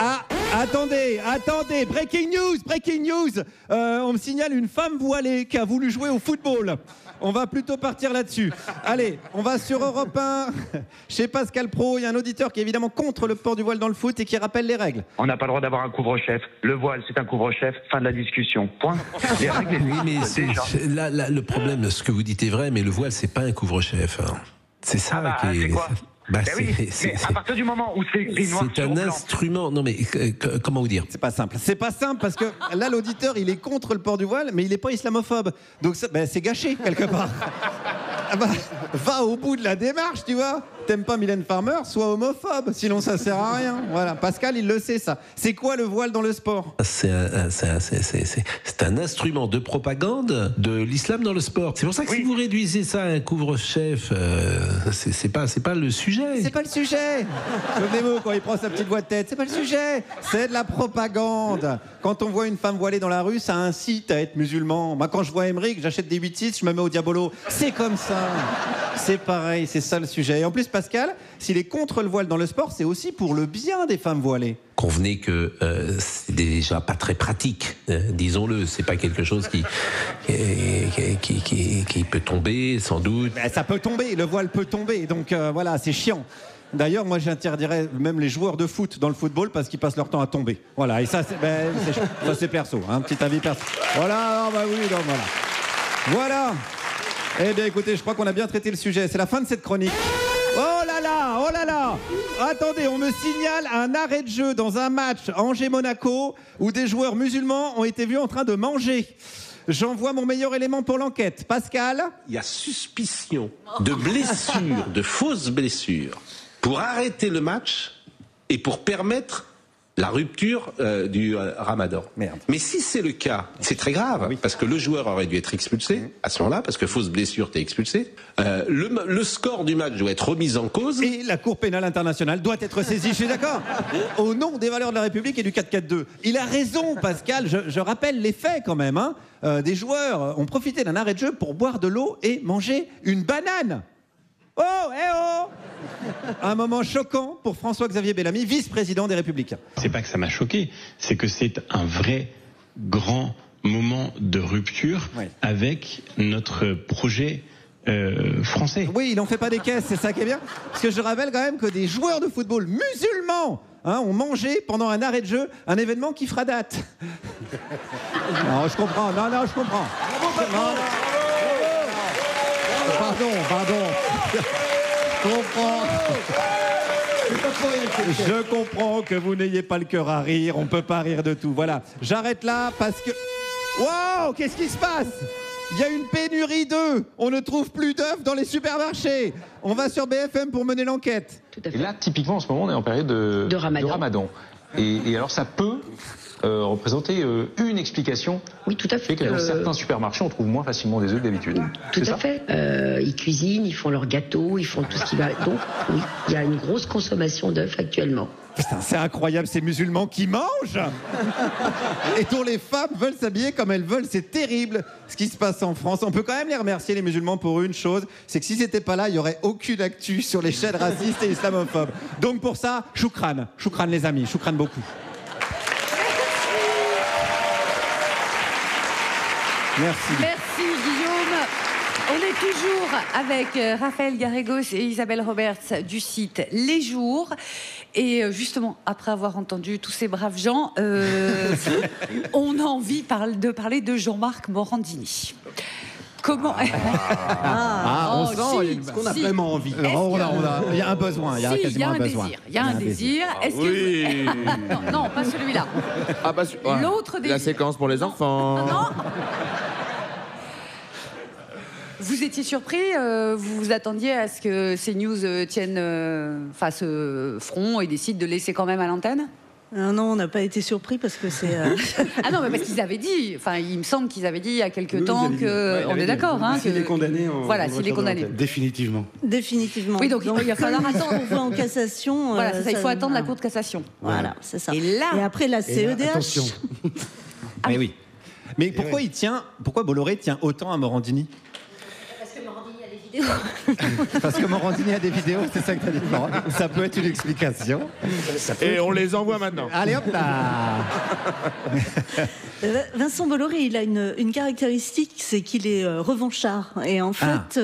Ah, attendez, breaking news, on me signale une femme voilée qui a voulu jouer au football. On va plutôt partir là-dessus. Allez, on va sur Europe 1, chez Pascal Praud. Il y a un auditeur qui est évidemment contre le port du voile dans le foot et qui rappelle les règles. On n'a pas le droit d'avoir un couvre-chef. Le voile, c'est un couvre-chef. Fin de la discussion. Point. Les règles. Oui, mais là, le problème, ce que vous dites est vrai, mais le voile, c'est pas un couvre-chef. C'est ça qui est... C'est quoi ? Bah, oui, mais à partir du moment où c'est écrit noir sur blanc... C'est un instrument... Non mais, comment vous dire ? C'est pas simple parce que là, l'auditeur, il est contre le port du voile, mais il n'est pas islamophobe. Donc c'est gâché, quelque part. Va au bout de la démarche, tu vois. T'aimes pas Mylène Farmer, sois homophobe, sinon ça sert à rien. Voilà, Pascal, il le sait, ça. C'est quoi le voile dans le sport ? C'est un instrument de propagande de l'islam dans le sport. C'est pour ça que si vous réduisez ça à un couvre-chef, c'est pas le sujet. C'est pas le sujet. Souvenez-vous, quand il prend sa petite voix de tête, c'est pas le sujet. C'est de la propagande. Quand on voit une femme voilée dans la rue, ça incite à être musulman. Moi, quand je vois Aymeric, j'achète des 8-6, je me mets au diabolo. C'est comme ça. C'est pareil, c'est ça le sujet. Et en plus, Pascal, s'il est contre le voile dans le sport, c'est aussi pour le bien des femmes voilées. Convenez que c'est déjà pas très pratique, disons-le. C'est pas quelque chose qui peut tomber, sans doute. Ben, ça peut tomber, le voile peut tomber. Donc voilà, c'est chiant. D'ailleurs, moi, j'interdirais même les joueurs de foot dans le football parce qu'ils passent leur temps à tomber. Voilà, et ça, c'est perso, hein, petit avis perso. Voilà, non, bah oui, non, voilà. Voilà. Eh bien, écoutez, je crois qu'on a bien traité le sujet. C'est la fin de cette chronique. Oh là là. Attendez, on me signale un arrêt de jeu dans un match Angers-Monaco où des joueurs musulmans ont été vus en train de manger. J'envoie mon meilleur élément pour l'enquête. Pascal ? Il y a suspicion de blessures, de fausses blessures, pour arrêter le match et pour permettre la rupture du ramadan. Merde. Mais si c'est le cas, c'est très grave, parce que le joueur aurait dû être expulsé à ce moment-là, parce que fausse blessure, t'es expulsé. Le score du match doit être remis en cause. Et la Cour pénale internationale doit être saisie, je suis d'accord. Au nom des valeurs de la République et du 4-4-2. Il a raison, Pascal, je rappelle les faits quand même. Hein. Des joueurs ont profité d'un arrêt de jeu pour boire de l'eau et manger une banane. Un moment choquant pour François-Xavier Bellamy, vice-président des Républicains. C'est pas que ça m'a choqué, c'est que c'est un vrai grand moment de rupture avec notre projet français. Oui, il n'en fait pas des caisses, c'est ça qui est bien. Parce que je rappelle quand même que des joueurs de football musulmans ont mangé pendant un arrêt de jeu un événement qui fera date. Non, je comprends. Je comprends. Pardon. Je comprends que vous n'ayez pas le cœur à rire. On peut pas rire de tout. Voilà. J'arrête là parce que... Wow, qu'est-ce qui se passe ? Il y a une pénurie d'œufs. On ne trouve plus d'œufs dans les supermarchés. On va sur BFM pour mener l'enquête. Tout à fait. Et là, typiquement, en ce moment, on est en période de Ramadan. Et alors, ça peut représenter une explication. Oui, tout à fait. Que dans certains supermarchés, on trouve moins facilement des œufs que d'habitude. Tout à fait. Ils cuisinent, ils font leurs gâteaux, ils font tout ce qui va. Donc, oui, il y a une grosse consommation d'œufs actuellement. Putain, c'est incroyable, ces musulmans qui mangent et dont les femmes veulent s'habiller comme elles veulent. C'est terrible ce qui se passe en France. On peut quand même les remercier, les musulmans, pour une chose, c'est que si c'était pas là, il y aurait aucune actu sur les chaînes racistes et islamophobes. Donc pour ça, choukran. Choukran les amis, choukran beaucoup. Merci. Merci Guillaume. On est toujours avec Raphaël Garrigos et Isabelle Roberts du site Les Jours. Et justement, après avoir entendu tous ces braves gens, on a envie de parler de Jean-Marc Morandini. Comment on sent qu'on a vraiment envie. Il y a un besoin, il y a quasiment un besoin. Il y a un désir. Est-ce que non, pas celui-là. Ah bah, l'autre désir. La séquence pour les enfants. Non. Vous étiez surpris, vous vous attendiez à ce que CNews tienne face front et décide de laisser quand même à l'antenne ? Non, on n'a pas été surpris parce que c'est... Ah non, mais parce qu'ils avaient dit, il me semble qu'ils avaient dit il y a quelque temps que... on est d'accord, hein, s'il est condamné... Voilà, s'il est condamné. Définitivement. Définitivement. Oui, donc il va falloir attendre. On voit en cassation... Voilà, c'est ça, il faut attendre la Cour de cassation. Voilà, c'est ça. Et après la CEDH... Attention. Mais oui. Mais pourquoi Bolloré tient autant à Morandini ? Parce que Morandini a des vidéos, c'est ça que t'as dit. Ça peut être une explication. Et on les envoie maintenant. Allez hop là. Vincent Bolloré, il a une caractéristique, c'est qu'il est revanchard. Et en fait,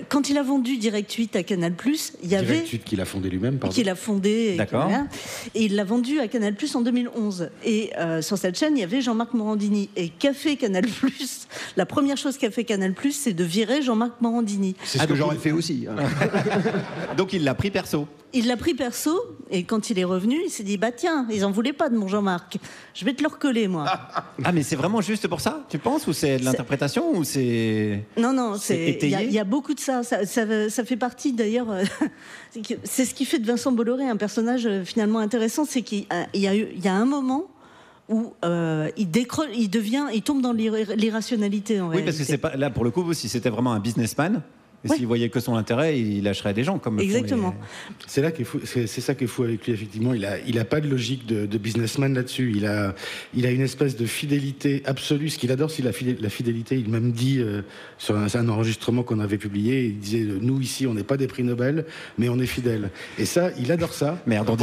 quand il a vendu Direct 8 à Canal+, il y avait... Direct 8 qu'il a fondé lui-même, pardon. Qu'il a fondé. D'accord. Et il l'a vendu à Canal+ en 2011. Et sur cette chaîne, il y avait Jean-Marc Morandini. Et qu'a fait Canal+, la première chose qu'a fait Canal+, c'est de virer Jean-Marc Morandini. C'est ce que j'aurais fait aussi. Donc il l'a pris perso. Il l'a pris perso, et quand il est revenu, il s'est dit, bah tiens, ils en voulaient pas de mon Jean-Marc. Je vais te le recoller, moi. Ah, mais c'est vraiment juste pour ça, tu penses ? Ou c'est de l'interprétation ? Ou c'est... Non, étayé ? il y a beaucoup de ça. Ça fait partie, d'ailleurs... c'est ce qui fait de Vincent Bolloré un personnage finalement intéressant, c'est qu'il y a un moment où il tombe dans l'irrationalité, en réalité. Oui, parce que c'est pas... Là, pour le coup, si c'était vraiment un businessman... Et s'il voyait que son intérêt, il lâcherait des gens comme exactement. C'est là c'est ça qui est fou avec lui, effectivement. Il a pas de logique de businessman là-dessus. Il a une espèce de fidélité absolue. Ce qu'il adore, c'est la fidélité. Il m'a même dit sur un enregistrement qu'on avait publié, il disait nous ici, on n'est pas des prix Nobel, mais on est fidèles. Et ça, il adore ça. Merde, on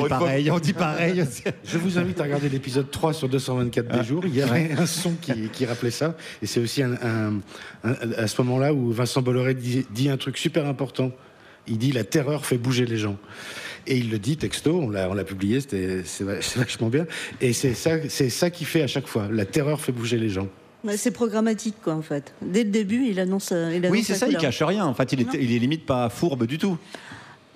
dit pareil. Je vous invite à regarder l'épisode 3 sur 224 des jours. Il y avait un son qui rappelait ça. Et c'est aussi à ce moment-là où Vincent Bolloré dit un truc super important. Il dit la terreur fait bouger les gens. Et il le dit texto, on l'a publié, c'est vachement bien. Et c'est ça qui fait à chaque fois. La terreur fait bouger les gens. C'est programmatique, quoi, en fait. Dès le début, il annonce oui, c'est ça, il cache rien. En fait, il est limite pas fourbe du tout.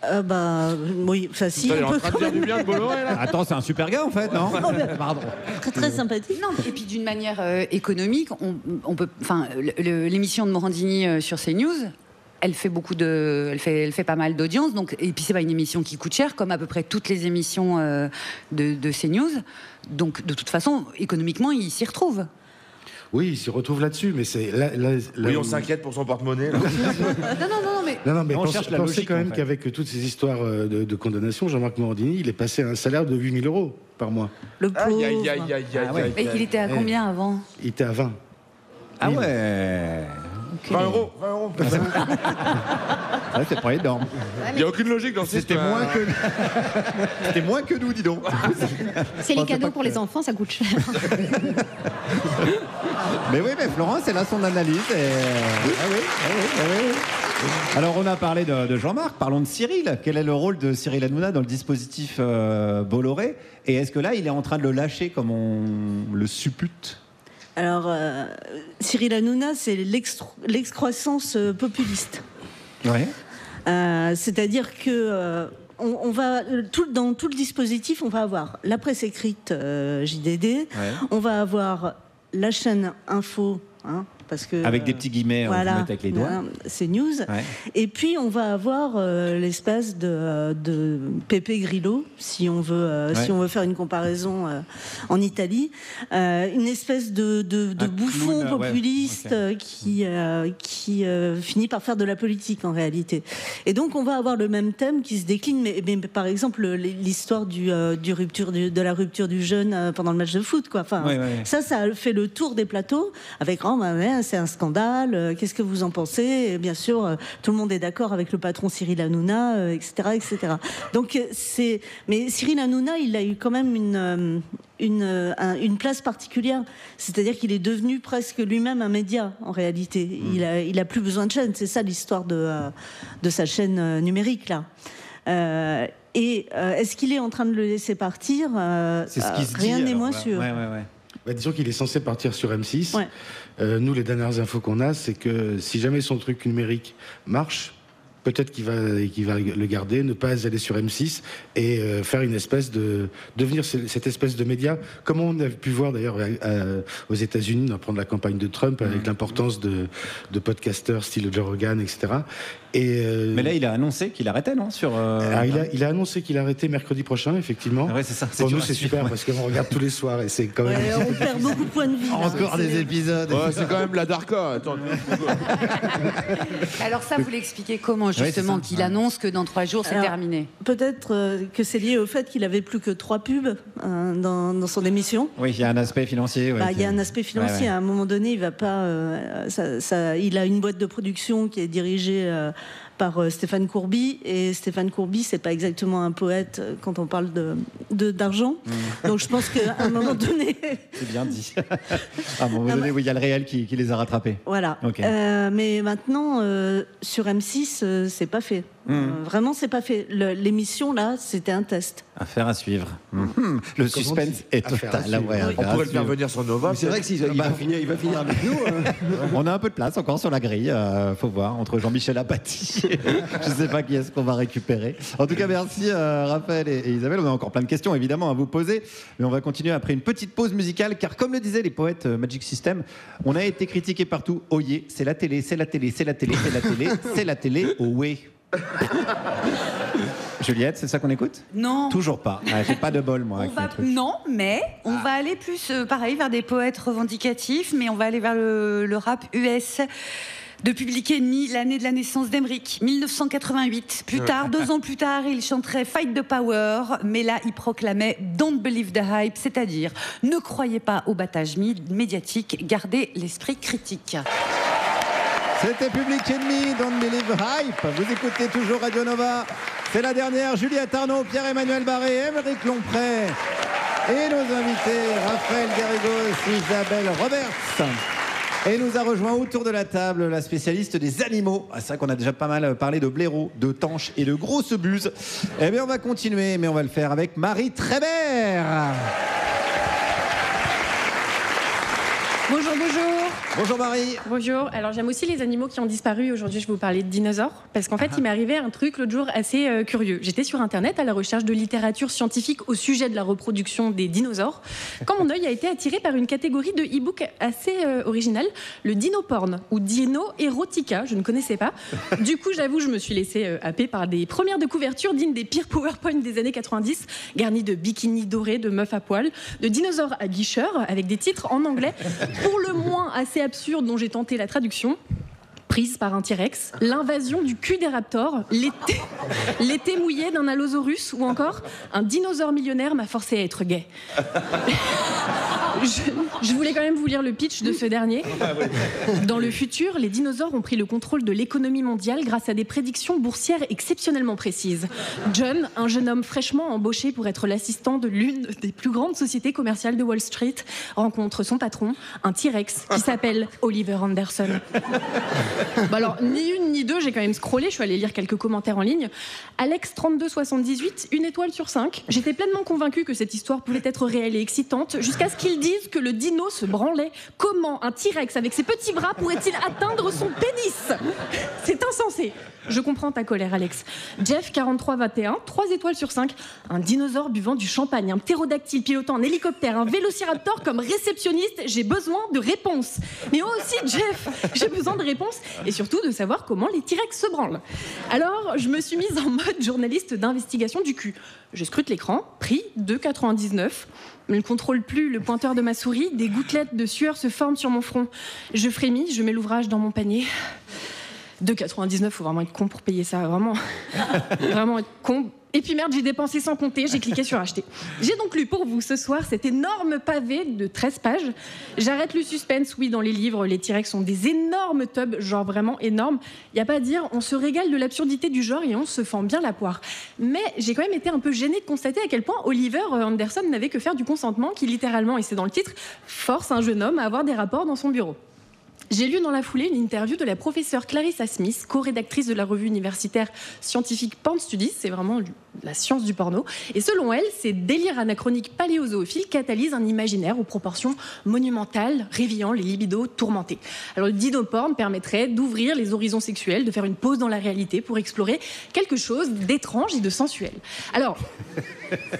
Oui, enfin si. Il est en train de dire du bien de Bolloré, là. Attends, c'est un super gars, en fait, non ? Pardon. Très, très sympathique. Non, et puis d'une manière économique, on peut... Enfin, l'émission de Morandini sur CNews... Elle fait elle fait pas mal d'audience, donc, et puis c'est pas une émission qui coûte cher, comme à peu près toutes les émissions de CNews. Donc de toute façon, économiquement, il s'y retrouve. Oui, il s'y retrouve là-dessus, mais c'est oui, on s'inquiète pour son porte-monnaie. Non, mais pensez quand même qu'avec toutes ces histoires de condamnation, Jean-Marc Morandini, il est passé à un salaire de 8 000 € par mois. Le pauvre. Et il était à combien avant ? Il était à 20. Ah ouais. 20 euros. Ouais, c'est pas énorme. Il n'y a aucune logique dans C'était moins que nous, dis donc. C'est les cadeaux pour les enfants, ça coûte cher. Mais oui, mais Florence, elle a son analyse. Alors, on a parlé de Jean-Marc, parlons de Cyril. Quel est le rôle de Cyril Hanouna dans le dispositif Bolloré ? Et est-ce que là, il est en train de le lâcher comme on le suppute ? Alors, Cyril Hanouna, c'est l'excroissance populiste. Ouais. C'est-à-dire que on va dans tout le dispositif, on va avoir la presse écrite JDD, on va avoir la chaîne Info, parce que avec des petits guillemets, voilà, on met avec les doigts. C'est news. Ouais. Et puis on va avoir l'espèce de Pepe Grillo, si on veut faire une comparaison en Italie, une espèce de bouffon populiste qui finit par faire de la politique en réalité. Et donc on va avoir le même thème qui se décline, mais par exemple l'histoire de la rupture du jeune pendant le match de foot, quoi. Enfin, ça fait le tour des plateaux avec c'est un scandale. Qu'est-ce que vous en pensez? Et bien sûr, tout le monde est d'accord avec le patron Cyril Hanouna, etc., etc. Donc mais Cyril Hanouna, il a eu quand même une place particulière, c'est-à-dire qu'il est devenu presque lui-même un média en réalité. Il a plus besoin de chaîne. C'est ça l'histoire de sa chaîne numérique là. Est-ce qu'il est en train de le laisser partir? C'est ce qui se rien dit, n'est moins sûr. Bah, disons qu'il est censé partir sur M6. Nous, les dernières infos qu'on a, c'est que si jamais son truc numérique marche, peut-être qu'il va le garder, ne pas aller sur M6 et faire une espèce devenir cette espèce de média, comme on a pu voir d'ailleurs aux États-Unis, dans la campagne de Trump, avec l'importance de podcasteurs style Joe Rogan, etc. Mais là, il a annoncé qu'il arrêtait, non il a annoncé qu'il arrêtait mercredi prochain, effectivement. C'est ça. Pour nous, c'est super parce qu'on regarde tous les soirs et c'est quand même. On perd beaucoup de points de vie. Encore des épisodes. C'est quand même la Darka. Alors ça, vous l'expliquez comment justement qu'il annonce que dans 3 jours, c'est terminé? Peut-être que c'est lié au fait qu'il avait plus que 3 pubs dans son émission. Oui, il y a un aspect financier. Il y a un aspect financier. À un moment donné, il va pas. Il a une boîte de production qui est dirigée par Stéphane Courby, et Stéphane Courby, c'est pas exactement un poète quand on parle d'argent. Donc je pense qu'à un moment donné... C'est bien dit. À un moment donné, oui, il y a le réel qui les a rattrapés. Voilà. Okay. Mais maintenant, sur M6, c'est pas fait. Vraiment, c'est pas fait. L'émission, là, c'était un test. Affaire à suivre. Le suspense est total. On pourrait le faire venir sur Nova. C'est vrai qu'il va finir avec nous. On a un peu de place encore sur la grille. Faut voir, entre Jean-Michel Apathy. Je ne sais pas qui est-ce qu'on va récupérer. En tout cas, merci Raphaël et Isabelle. On a encore plein de questions, évidemment, à vous poser. Mais on va continuer après une petite pause musicale. Car comme le disaient les poètes Magic System, on a été critiqué partout. Oh yeah, c'est la télé, c'est la télé, c'est la télé, c'est la télé, c'est la télé. Oh ouais. Juliette, c'est ça qu'on écoute? Non. Toujours pas. J'ai pas de bol, moi. Non, mais on va aller plus, pareil, vers des poètes revendicatifs, mais on va aller vers le rap US. De Public Enemy, l'année de la naissance d'Emeric, 1988. Plus tard, 2 ans plus tard, il chanterait Fight the Power, mais là, il proclamait Don't believe the hype, c'est-à-dire ne croyez pas au battage médiatique, gardez l'esprit critique. C'était Public Enemy, Don't believe the hype. Vous écoutez toujours Radio Nova. C'est la dernière. Juliette Arnaud, Pierre-Emmanuel Barré, Émeric Lompré et nos invités Raphaël Garrigos, Isabelle Roberts. Et nous a rejoint autour de la table la spécialiste des animaux. C'est vrai qu'on a déjà pas mal parlé de blaireaux, de tanches et de grosses buses. Eh bien, on va continuer, mais on va le faire avec Marie Trébert. Bonjour, bonjour. Bonjour Marie. Bonjour. Alors j'aime aussi les animaux qui ont disparu. Aujourd'hui, je vais vous parler de dinosaures. Parce qu'en fait, il m'est arrivé un truc l'autre jour assez curieux. J'étais sur Internet à la recherche de littérature scientifique au sujet de la reproduction des dinosaures. Quand mon œil a été attiré par une catégorie de e-book assez originale, le dino-porn ou dino-érotica. Je ne connaissais pas. Du coup, j'avoue, je me suis laissée happer par des premières de couverture dignes des pires PowerPoint des années 90, garnies de bikinis dorés, de meufs à poil, de dinosaures à guicheurs, avec des titres en anglais, pour le moins assez absurde, dont j'ai tenté la traduction. Prise par un T-Rex, l'invasion du cul des raptors, l'été mouillé d'un allosaurus, ou encore un dinosaure millionnaire m'a forcé à être gay. Je voulais quand même vous lire le pitch de ce dernier. Dans le futur, les dinosaures ont pris le contrôle de l'économie mondiale grâce à des prédictions boursières exceptionnellement précises. John, un jeune homme fraîchement embauché pour être l'assistant de l'une des plus grandes sociétés commerciales de Wall Street, rencontre son patron, un T-Rex qui s'appelle Oliver Anderson. Bah alors, ni une ni deux, j'ai quand même scrollé, je suis allée lire quelques commentaires en ligne. Alex3278, 1 étoile sur 5. J'étais pleinement convaincue que cette histoire pouvait être réelle et excitante, jusqu'à ce qu'il Ils disent que le dino se branlait. Comment un T-Rex avec ses petits bras pourrait-il atteindre son pénis? C'est insensé. Je comprends ta colère, Alex. Jeff, 4321, 3 étoiles sur 5. Un dinosaure buvant du champagne, un ptérodactyle pilotant un hélicoptère, un vélociraptor comme réceptionniste. J'ai besoin de réponses. Mais moi aussi, Jeff, j'ai besoin de réponses et surtout de savoir comment les T-Rex se branlent. Alors, je me suis mise en mode journaliste d'investigation du cul. Je scrute l'écran, prix 2,99. Je ne contrôle plus le pointeur de ma souris. Des gouttelettes de sueur se forment sur mon front. Je frémis, je mets l'ouvrage dans mon panier. 2,99, faut vraiment être con pour payer ça, vraiment. Vraiment être con. Et puis merde, j'ai dépensé sans compter, j'ai cliqué sur acheter. J'ai donc lu pour vous ce soir cet énorme pavé de 13 pages. J'arrête le suspense, oui, dans les livres, les T-Rex sont des énormes tubs, genre vraiment énormes. Il n'y a pas à dire, on se régale de l'absurdité du genre et on se fend bien la poire. Mais j'ai quand même été un peu gênée de constater à quel point Oliver Anderson n'avait que faire du consentement, qui littéralement, et c'est dans le titre, force un jeune homme à avoir des rapports dans son bureau. J'ai lu dans la foulée une interview de la professeure Clarissa Smith, co-rédactrice de la revue universitaire scientifique Porn Studies, c'est vraiment la science du porno. Et selon elle, ces délires anachroniques paléozoophiles catalysent un imaginaire aux proportions monumentales, réveillant les libidos tourmentés. Alors le dino-porn permettrait d'ouvrir les horizons sexuels, de faire une pause dans la réalité pour explorer quelque chose d'étrange et de sensuel. Alors,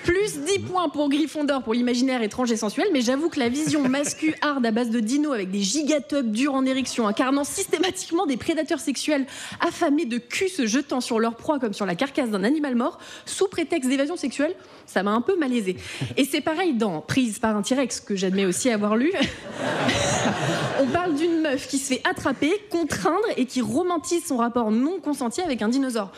plus 10 points pour Gryffondor pour l'imaginaire étrange et sensuel, mais j'avoue que la vision mascu hard à base de dinos avec des gigatubs durs en érection, incarnant systématiquement des prédateurs sexuels affamés de cul se jetant sur leur proie comme sur la carcasse d'un animal mort, sous prétexte d'évasion sexuelle, ça m'a un peu malaisé. Et c'est pareil dans Prise par un T-Rex, que j'admets aussi avoir lu. On parle d'une meuf qui se fait attraper, contraindre et qui romantise son rapport non consenti avec un dinosaure.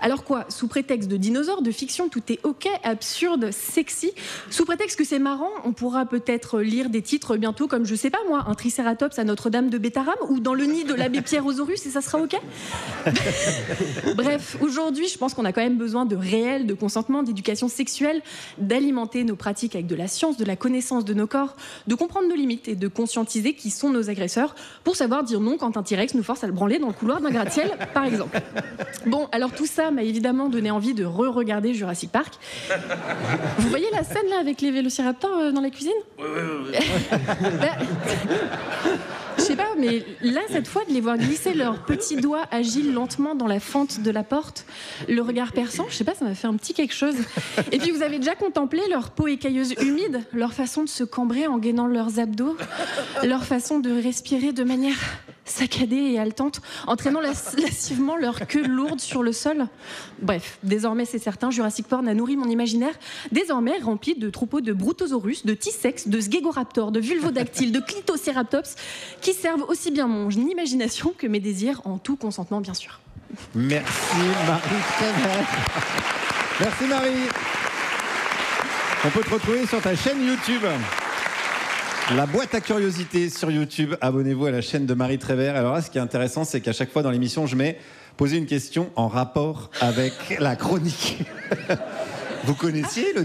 Alors quoi, sous prétexte de dinosaure, de fiction, tout est ok, absurde, sexy. Sous prétexte que c'est marrant, on pourra peut-être lire des titres bientôt comme, je sais pas moi, un Tricératops à Notre-Dame de Bétarame ou dans le nid de l'abbé Pierre-Osaurus et ça sera ok. Bref, aujourd'hui, je pense qu'on a quand même besoin de réel, de consentement, d'éducation sexuelle, d'alimenter nos pratiques avec de la science, de la connaissance de nos corps, de comprendre nos limites et de conscientiser qui sont nos agresseurs pour savoir dire non quand un T-Rex nous force à le branler dans le couloir d'un gratte-ciel, par exemple. Bon, alors tout ça m'a évidemment donné envie de re-regarder Jurassic Park. Vous voyez la scène là avec les vélociraptors dans la cuisine ? Je sais pas, mais là, cette fois, de les voir glisser leurs petits doigts agiles lentement dans la fente de la porte, le regard perçant, je sais pas, ça m'a fait un petit quelque chose. Et puis, vous avez déjà contemplé leur peau écailleuse humide, leur façon de se cambrer en gainant leurs abdos, leur façon de respirer de manière saccadée et haletante, entraînant lascivement leur queue lourde sur le sol. Bref, désormais, c'est certain, Jurassic Porn a nourri mon imaginaire, désormais rempli de troupeaux de Brutosaurus, de T-Sex, de Sgégoraptor, de Vulvodactyl, de Clitoceratops, qui servent aussi bien mon imagination que mes désirs, en tout consentement, bien sûr. Merci Marie, très bien. Merci Marie. On peut te retrouver sur ta chaîne YouTube. La boîte à curiosités sur YouTube. Abonnez-vous à la chaîne de Marie Trévert. Alors là, ce qui est intéressant, c'est qu'à chaque fois dans l'émission, je mets poser une question en rapport avec la chronique. Vous connaissiez le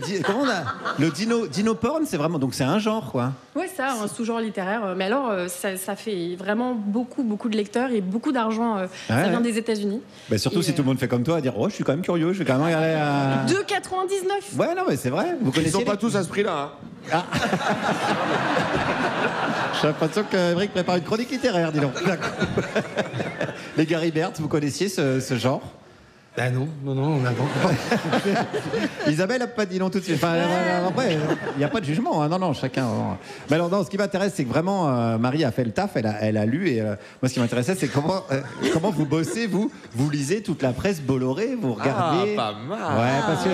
dino-porn, c'est vraiment, donc c'est un genre, quoi. Ouais, ça, un sous-genre littéraire. Mais alors, ça fait vraiment beaucoup de lecteurs et beaucoup d'argent. Ça vient des États-Unis. Bah surtout si tout le monde fait comme toi, à dire, oh, je suis quand même curieux, je vais quand même regarder à... 2,99. Ouais, non, mais c'est vrai. Vous connaissez. Ils sont pas tous à ce prix-là. Hein. Ah. J'ai l'impression qu'Éric prépare une chronique littéraire, dis donc. Les Gary Bert, vous connaissiez ce genre? Ah non, on a pas. Isabelle n'a pas dit non tout de suite. Enfin, après, il n'y a pas de jugement. Hein. Non, chacun. Mais alors, non, ce qui m'intéresse, c'est que vraiment, Marie a fait le taf, elle a lu. Et moi, ce qui m'intéressait, c'est comment vous bossez, vous lisez toute la presse Bolloré, vous regardez. Ah, pas mal. Ouais, parce que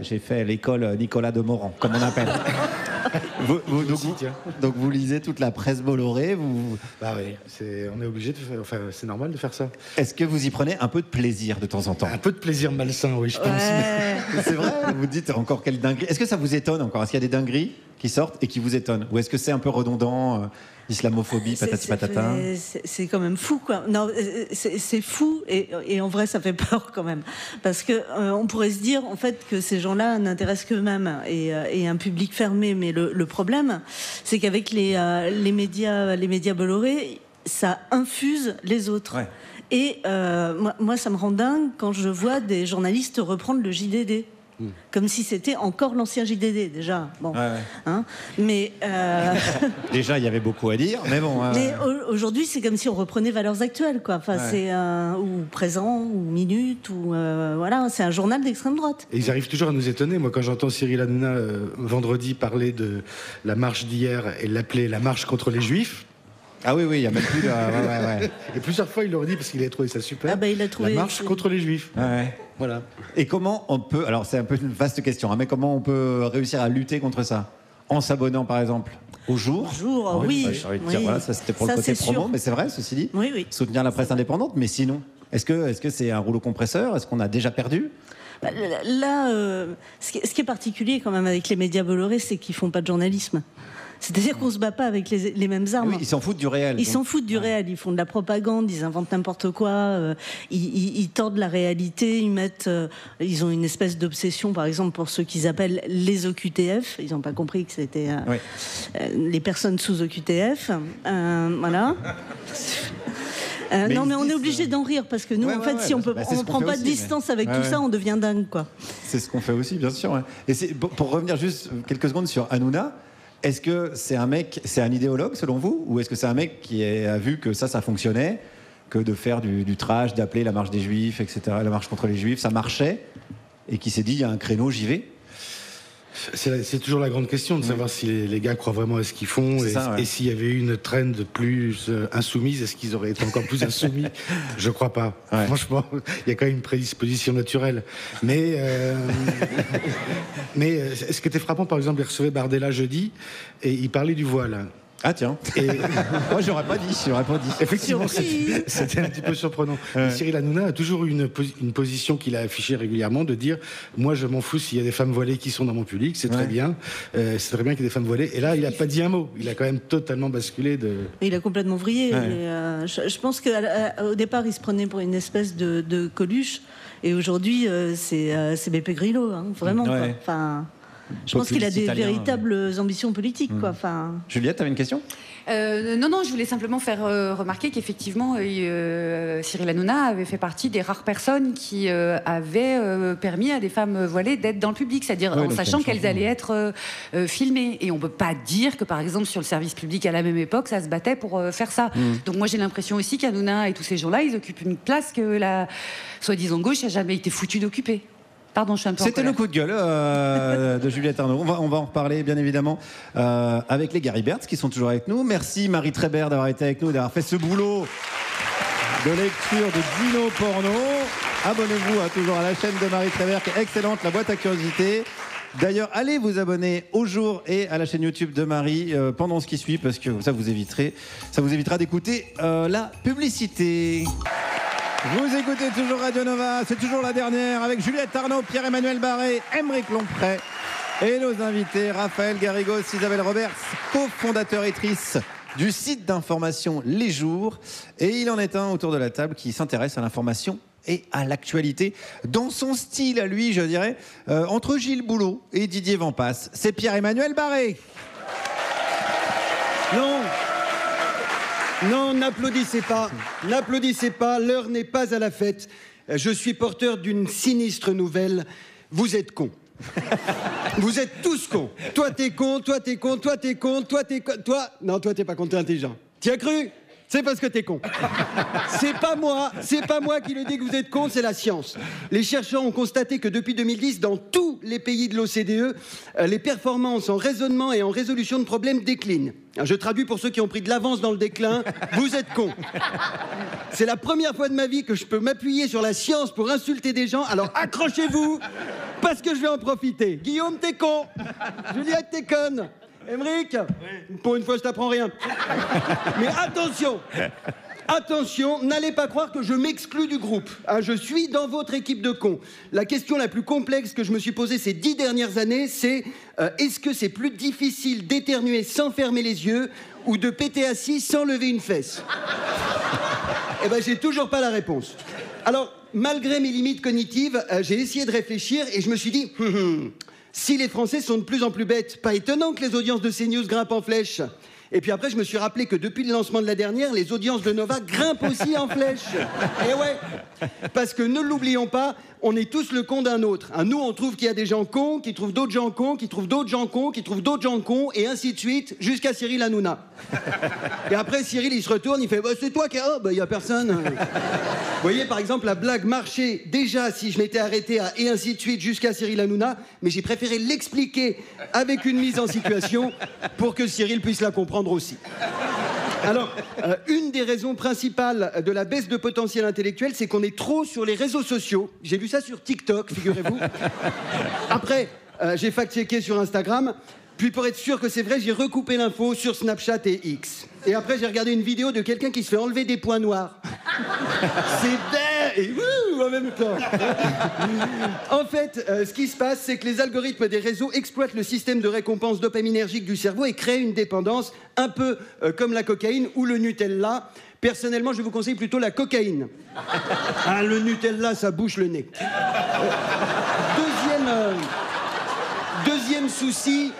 j'ai fait l'école Nicolas de Morand, comme on appelle. Donc vous lisez toute la presse Bolloré, vous... Bah oui, on est obligé de faire, enfin c'est normal de faire ça. Est-ce que vous y prenez un peu de plaisir de temps en temps? Un peu de plaisir malsain, oui, je pense. Ouais. C'est vrai, vous dites encore quelle dinguerie. Est-ce que ça vous étonne encore? Est-ce qu'il y a des dingueries qui sortent et qui vous étonnent? Ou est-ce que c'est un peu redondant, islamophobie, patati patata? C'est quand même fou, quoi. Non, c'est fou et en vrai, ça fait peur quand même. Parce que on pourrait se dire, en fait, que ces gens-là n'intéressent qu'eux-mêmes et un public fermé. Mais le problème, c'est qu'avec les médias Bolloré, ça infuse les autres. Ouais. Et moi, ça me rend dingue quand je vois des journalistes reprendre le JDD. Comme si c'était encore l'ancien JDD, déjà. Bon. Ouais. Hein, mais déjà, il y avait beaucoup à dire, mais bon. Mais aujourd'hui, c'est comme si on reprenait Valeurs Actuelles, quoi. Enfin, c'est ou Présent, ou Minute, ou voilà, c'est un journal d'extrême droite. Et ils arrivent toujours à nous étonner. Moi, quand j'entends Cyril Hanouna vendredi parler de la marche d'hier et l'appeler la marche contre les Juifs. Ah oui, il y a même plus de... Et plusieurs fois, il l'aurait dit parce qu'il avait trouvé ça super. Ah bah, il a trouvé... La marche contre les Juifs. Ouais. Voilà. Et comment on peut... Alors, c'est un peu une vaste question, hein, mais comment on peut réussir à lutter contre ça? En s'abonnant, par exemple, au Jour. Oui. Voilà, ça, c'était pour le côté promo, sûr. Mais c'est vrai, ceci dit. Oui. Soutenir la presse indépendante, mais sinon, est-ce que c'est un rouleau compresseur? Est-ce qu'on a déjà perdu? Là, ce qui est particulier quand même avec les médias Bolloré, c'est qu'ils font pas de journalisme. C'est-à-dire qu'on se bat pas avec les mêmes armes. Oui, ils s'en foutent du réel. Ils s'en foutent du réel. Ils font de la propagande, ils inventent n'importe quoi. Ils tordent la réalité. Ils ont une espèce d'obsession, par exemple, pour ceux qu'ils appellent les OQTF. Ils n'ont pas compris que c'était les personnes sous OQTF. Voilà. Non, mais on est obligé d'en rire parce que nous, en fait, si on ne prend pas de distance avec tout ça, on devient dingue, quoi. C'est ce qu'on fait aussi, bien sûr. Ouais. Et pour revenir juste quelques secondes sur Hanouna. Est-ce que c'est un mec, c'est un idéologue selon vous, ou est-ce que c'est un mec qui a vu que ça fonctionnait, que de faire du trash, d'appeler la marche des Juifs, etc., la marche contre les Juifs, ça marchait, et qui s'est dit il y a un créneau, j'y vais? C'est toujours la grande question de savoir si les gars croient vraiment à ce qu'ils font et s'il y avait eu une trend plus insoumise, est-ce qu'ils auraient été encore plus insoumis? Je crois pas. Ouais. Franchement, il y a quand même une prédisposition naturelle. Mais ce qui était frappant, par exemple, il recevait Bardella jeudi et il parlait du voile. Ah tiens. Et... Moi j'aurais pas dit. Effectivement, c'était un petit peu surprenant. Cyril Hanouna a toujours eu une position qu'il a affichée régulièrement de dire moi je m'en fous s'il y a des femmes voilées qui sont dans mon public, c'est très bien. C'est très bien qu'il y ait des femmes voilées. Et là il a pas dit un mot. Il a quand même totalement basculé de. Il a complètement vrillé. Je pense qu'au départ il se prenait pour une espèce de Coluche et aujourd'hui c'est Beppe Grillo, hein, vraiment. Quoi. Enfin. Je pense qu'il a des véritables ambitions politiques, quoi. Enfin... Juliette, tu avais une question? Non, je voulais simplement faire remarquer qu'effectivement, Cyril Hanouna avait fait partie des rares personnes qui avaient permis à des femmes voilées d'être dans le public, c'est-à-dire en sachant qu'elles allaient être filmées. Et on ne peut pas dire que, par exemple, sur le service public à la même époque, ça se battait pour faire ça. Donc moi, j'ai l'impression aussi qu'Hanouna et tous ces gens-là, ils occupent une place que la soi-disant gauche n'a jamais été foutue d'occuper. Pardon, je suis un peu. C'était le coup de gueule de Juliette Arnaud. On va en reparler, bien évidemment, avec les Gary Bertz qui sont toujours avec nous. Merci Marie Trébert d'avoir été avec nous, d'avoir fait ce boulot de lecture de Dino Porno. Abonnez-vous toujours à la chaîne de Marie Trébert qui est excellente, la boîte à curiosité. D'ailleurs, allez vous abonner au Jour et à la chaîne YouTube de Marie pendant ce qui suit, parce que ça vous évitera d'écouter la publicité. Vous écoutez toujours Radio Nova, c'est toujours la dernière avec Juliette Arnaud, Pierre-Emmanuel Barré, Aymeric Lomprey et nos invités Raphaël Garrigos, Isabelle Roberts, cofondatrice du site d'information Les Jours. Et il en est un autour de la table qui s'intéresse à l'information et à l'actualité dans son style à lui, je dirais, entre Gilles Boulot et Didier Vampas. C'est Pierre-Emmanuel Barré. Non, n'applaudissez pas, l'heure n'est pas à la fête. Je suis porteur d'une sinistre nouvelle. Vous êtes cons. Vous êtes tous cons. Toi t'es con, toi t'es con, toi t'es con, toi t'es con, toi... Non, toi t'es pas con, t'es intelligent. T'y as cru? C'est parce que t'es con. C'est pas moi qui le dis que vous êtes con, c'est la science. Les chercheurs ont constaté que depuis 2010, dans tous les pays de l'OCDE, les performances en raisonnement et en résolution de problèmes déclinent. Je traduis pour ceux qui ont pris de l'avance dans le déclin, vous êtes con. C'est la première fois de ma vie que je peux m'appuyer sur la science pour insulter des gens, alors accrochez-vous, parce que je vais en profiter. Guillaume, t'es con. Juliette, t'es conne. Aymeric, pour une fois, je t'apprends rien. Mais attention, n'allez pas croire que je m'exclus du groupe. Je suis dans votre équipe de cons. La question la plus complexe que je me suis posée ces 10 dernières années, c'est est-ce que c'est plus difficile d'éternuer sans fermer les yeux ou de péter assis sans lever une fesse? Eh ben, j'ai toujours pas la réponse. Alors, malgré mes limites cognitives, j'ai essayé de réfléchir et je me suis dit... Si les Français sont de plus en plus bêtes, pas étonnant que les audiences de CNews grimpent en flèche. Et puis après, je me suis rappelé que depuis le lancement de la dernière, les audiences de Nova grimpent aussi en flèche. Et ouais, parce que ne l'oublions pas, on est tous le con d'un autre. Nous, on trouve qu'il y a des gens cons, qui trouvent d'autres gens cons, qui trouvent d'autres gens cons, qui trouvent d'autres gens cons, et ainsi de suite, jusqu'à Cyril Hanouna. Et après, Cyril, il se retourne, il fait bah, « c'est toi qui... Oh, bah, il n'y a personne. » Vous voyez, par exemple, la blague marchait déjà si je m'étais arrêté à « et ainsi de suite » jusqu'à Cyril Hanouna, mais j'ai préféré l'expliquer avec une mise en situation pour que Cyril puisse la comprendre aussi. Alors, une des raisons principales de la baisse de potentiel intellectuel, c'est qu'on est trop sur les réseaux sociaux. J'ai vu ça sur TikTok, figurez-vous. Après, j'ai fact-checké sur Instagram. Puis pour être sûr que c'est vrai, j'ai recoupé l'info sur Snapchat et X. Et après, j'ai regardé une vidéo de quelqu'un qui se fait enlever des points noirs. C'est dingue et en même temps. En fait, ce qui se passe, c'est que les algorithmes des réseaux exploitent le système de récompense dopaminergique du cerveau et créent une dépendance un peu comme la cocaïne ou le Nutella. Personnellement, je vous conseille plutôt la cocaïne. Ah, le Nutella, ça bouche le nez. Deuxième souci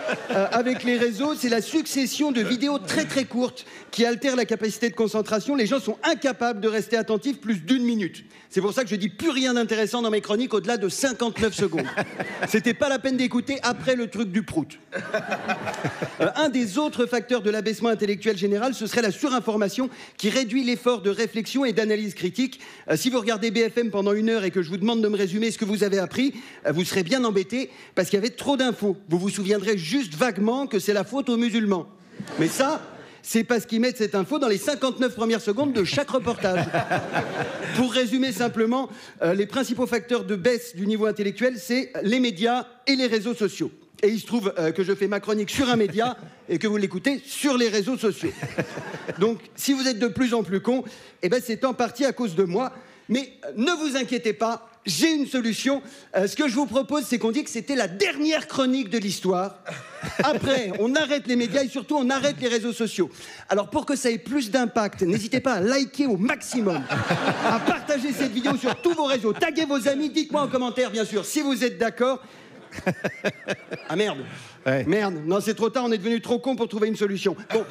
avec les réseaux, c'est la succession de vidéos très très courtes qui altèrent la capacité de concentration. Les gens sont incapables de rester attentifs plus d'1 minute. C'est pour ça que je dis plus rien d'intéressant dans mes chroniques au-delà de 59 secondes. C'était pas la peine d'écouter après le truc du prout. Un des autres facteurs de l'abaissement intellectuel général, ce serait la surinformation qui réduit l'effort de réflexion et d'analyse critique. Si vous regardez BFM pendant 1 heure et que je vous demande de me résumer ce que vous avez appris, vous serez bien embêté parce qu'il y avait trop d'infos. Vous vous souviendrez juste vaguement que c'est la faute aux musulmans. Mais ça, c'est parce qu'ils mettent cette info dans les 59 premières secondes de chaque reportage. Pour résumer simplement, les principaux facteurs de baisse du niveau intellectuel, c'est les médias et les réseaux sociaux. Et il se trouve que je fais ma chronique sur un média et que vous l'écoutez sur les réseaux sociaux. Donc, si vous êtes de plus en plus con, eh ben, c'est en partie à cause de moi. Mais ne vous inquiétez pas, j'ai une solution. Ce que je vous propose, c'est qu'on dit que c'était la dernière chronique de l'histoire. Après, on arrête les médias et surtout, on arrête les réseaux sociaux. Alors, pour que ça ait plus d'impact, n'hésitez pas à liker au maximum, à partager cette vidéo sur tous vos réseaux, taguez vos amis, dites-moi en commentaire, bien sûr, si vous êtes d'accord. Ah merde. Ouais. Merde, non c'est trop tard, on est devenu trop con pour trouver une solution. Bon,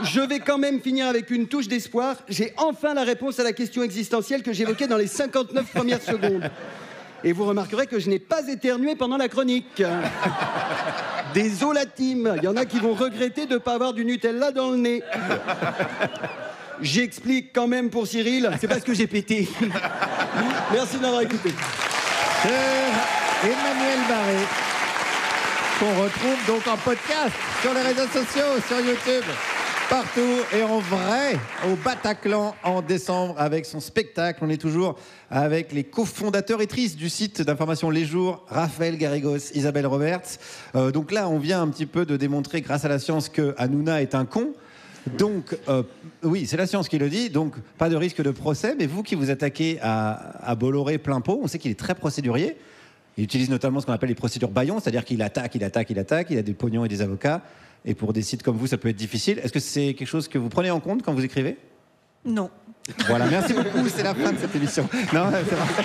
je vais quand même finir avec une touche d'espoir. J'ai enfin la réponse à la question existentielle que j'évoquais dans les 59 premières secondes. Et vous remarquerez que je n'ai pas éternué pendant la chronique. Désolé la team, il y en a qui vont regretter de ne pas avoir du Nutella dans le nez. J'explique quand même pour Cyril, c'est parce que j'ai pété. Merci d'avoir écouté. Emmanuel Barré, qu'on retrouve donc en podcast sur les réseaux sociaux, sur YouTube, partout et en vrai au Bataclan en décembre avec son spectacle. On est toujours avec les cofondatrices du site d'information Les Jours, Raphaël Garrigos, Isabelle Roberts. Donc là, on vient un petit peu de démontrer grâce à la science que Hanouna est un con. Donc, oui, c'est la science qui le dit, donc pas de risque de procès. Mais vous qui vous attaquez à Bolloré plein pot, on sait qu'il est très procédurier. Il utilise notamment ce qu'on appelle les procédures bâillons, c'est-à-dire qu'il attaque, il a des pognons et des avocats. Et pour des sites comme vous, ça peut être difficile. Est-ce que c'est quelque chose que vous prenez en compte quand vous écrivez ? Non. Voilà, merci beaucoup, c'est la fin de cette émission. Non, c'est vrai.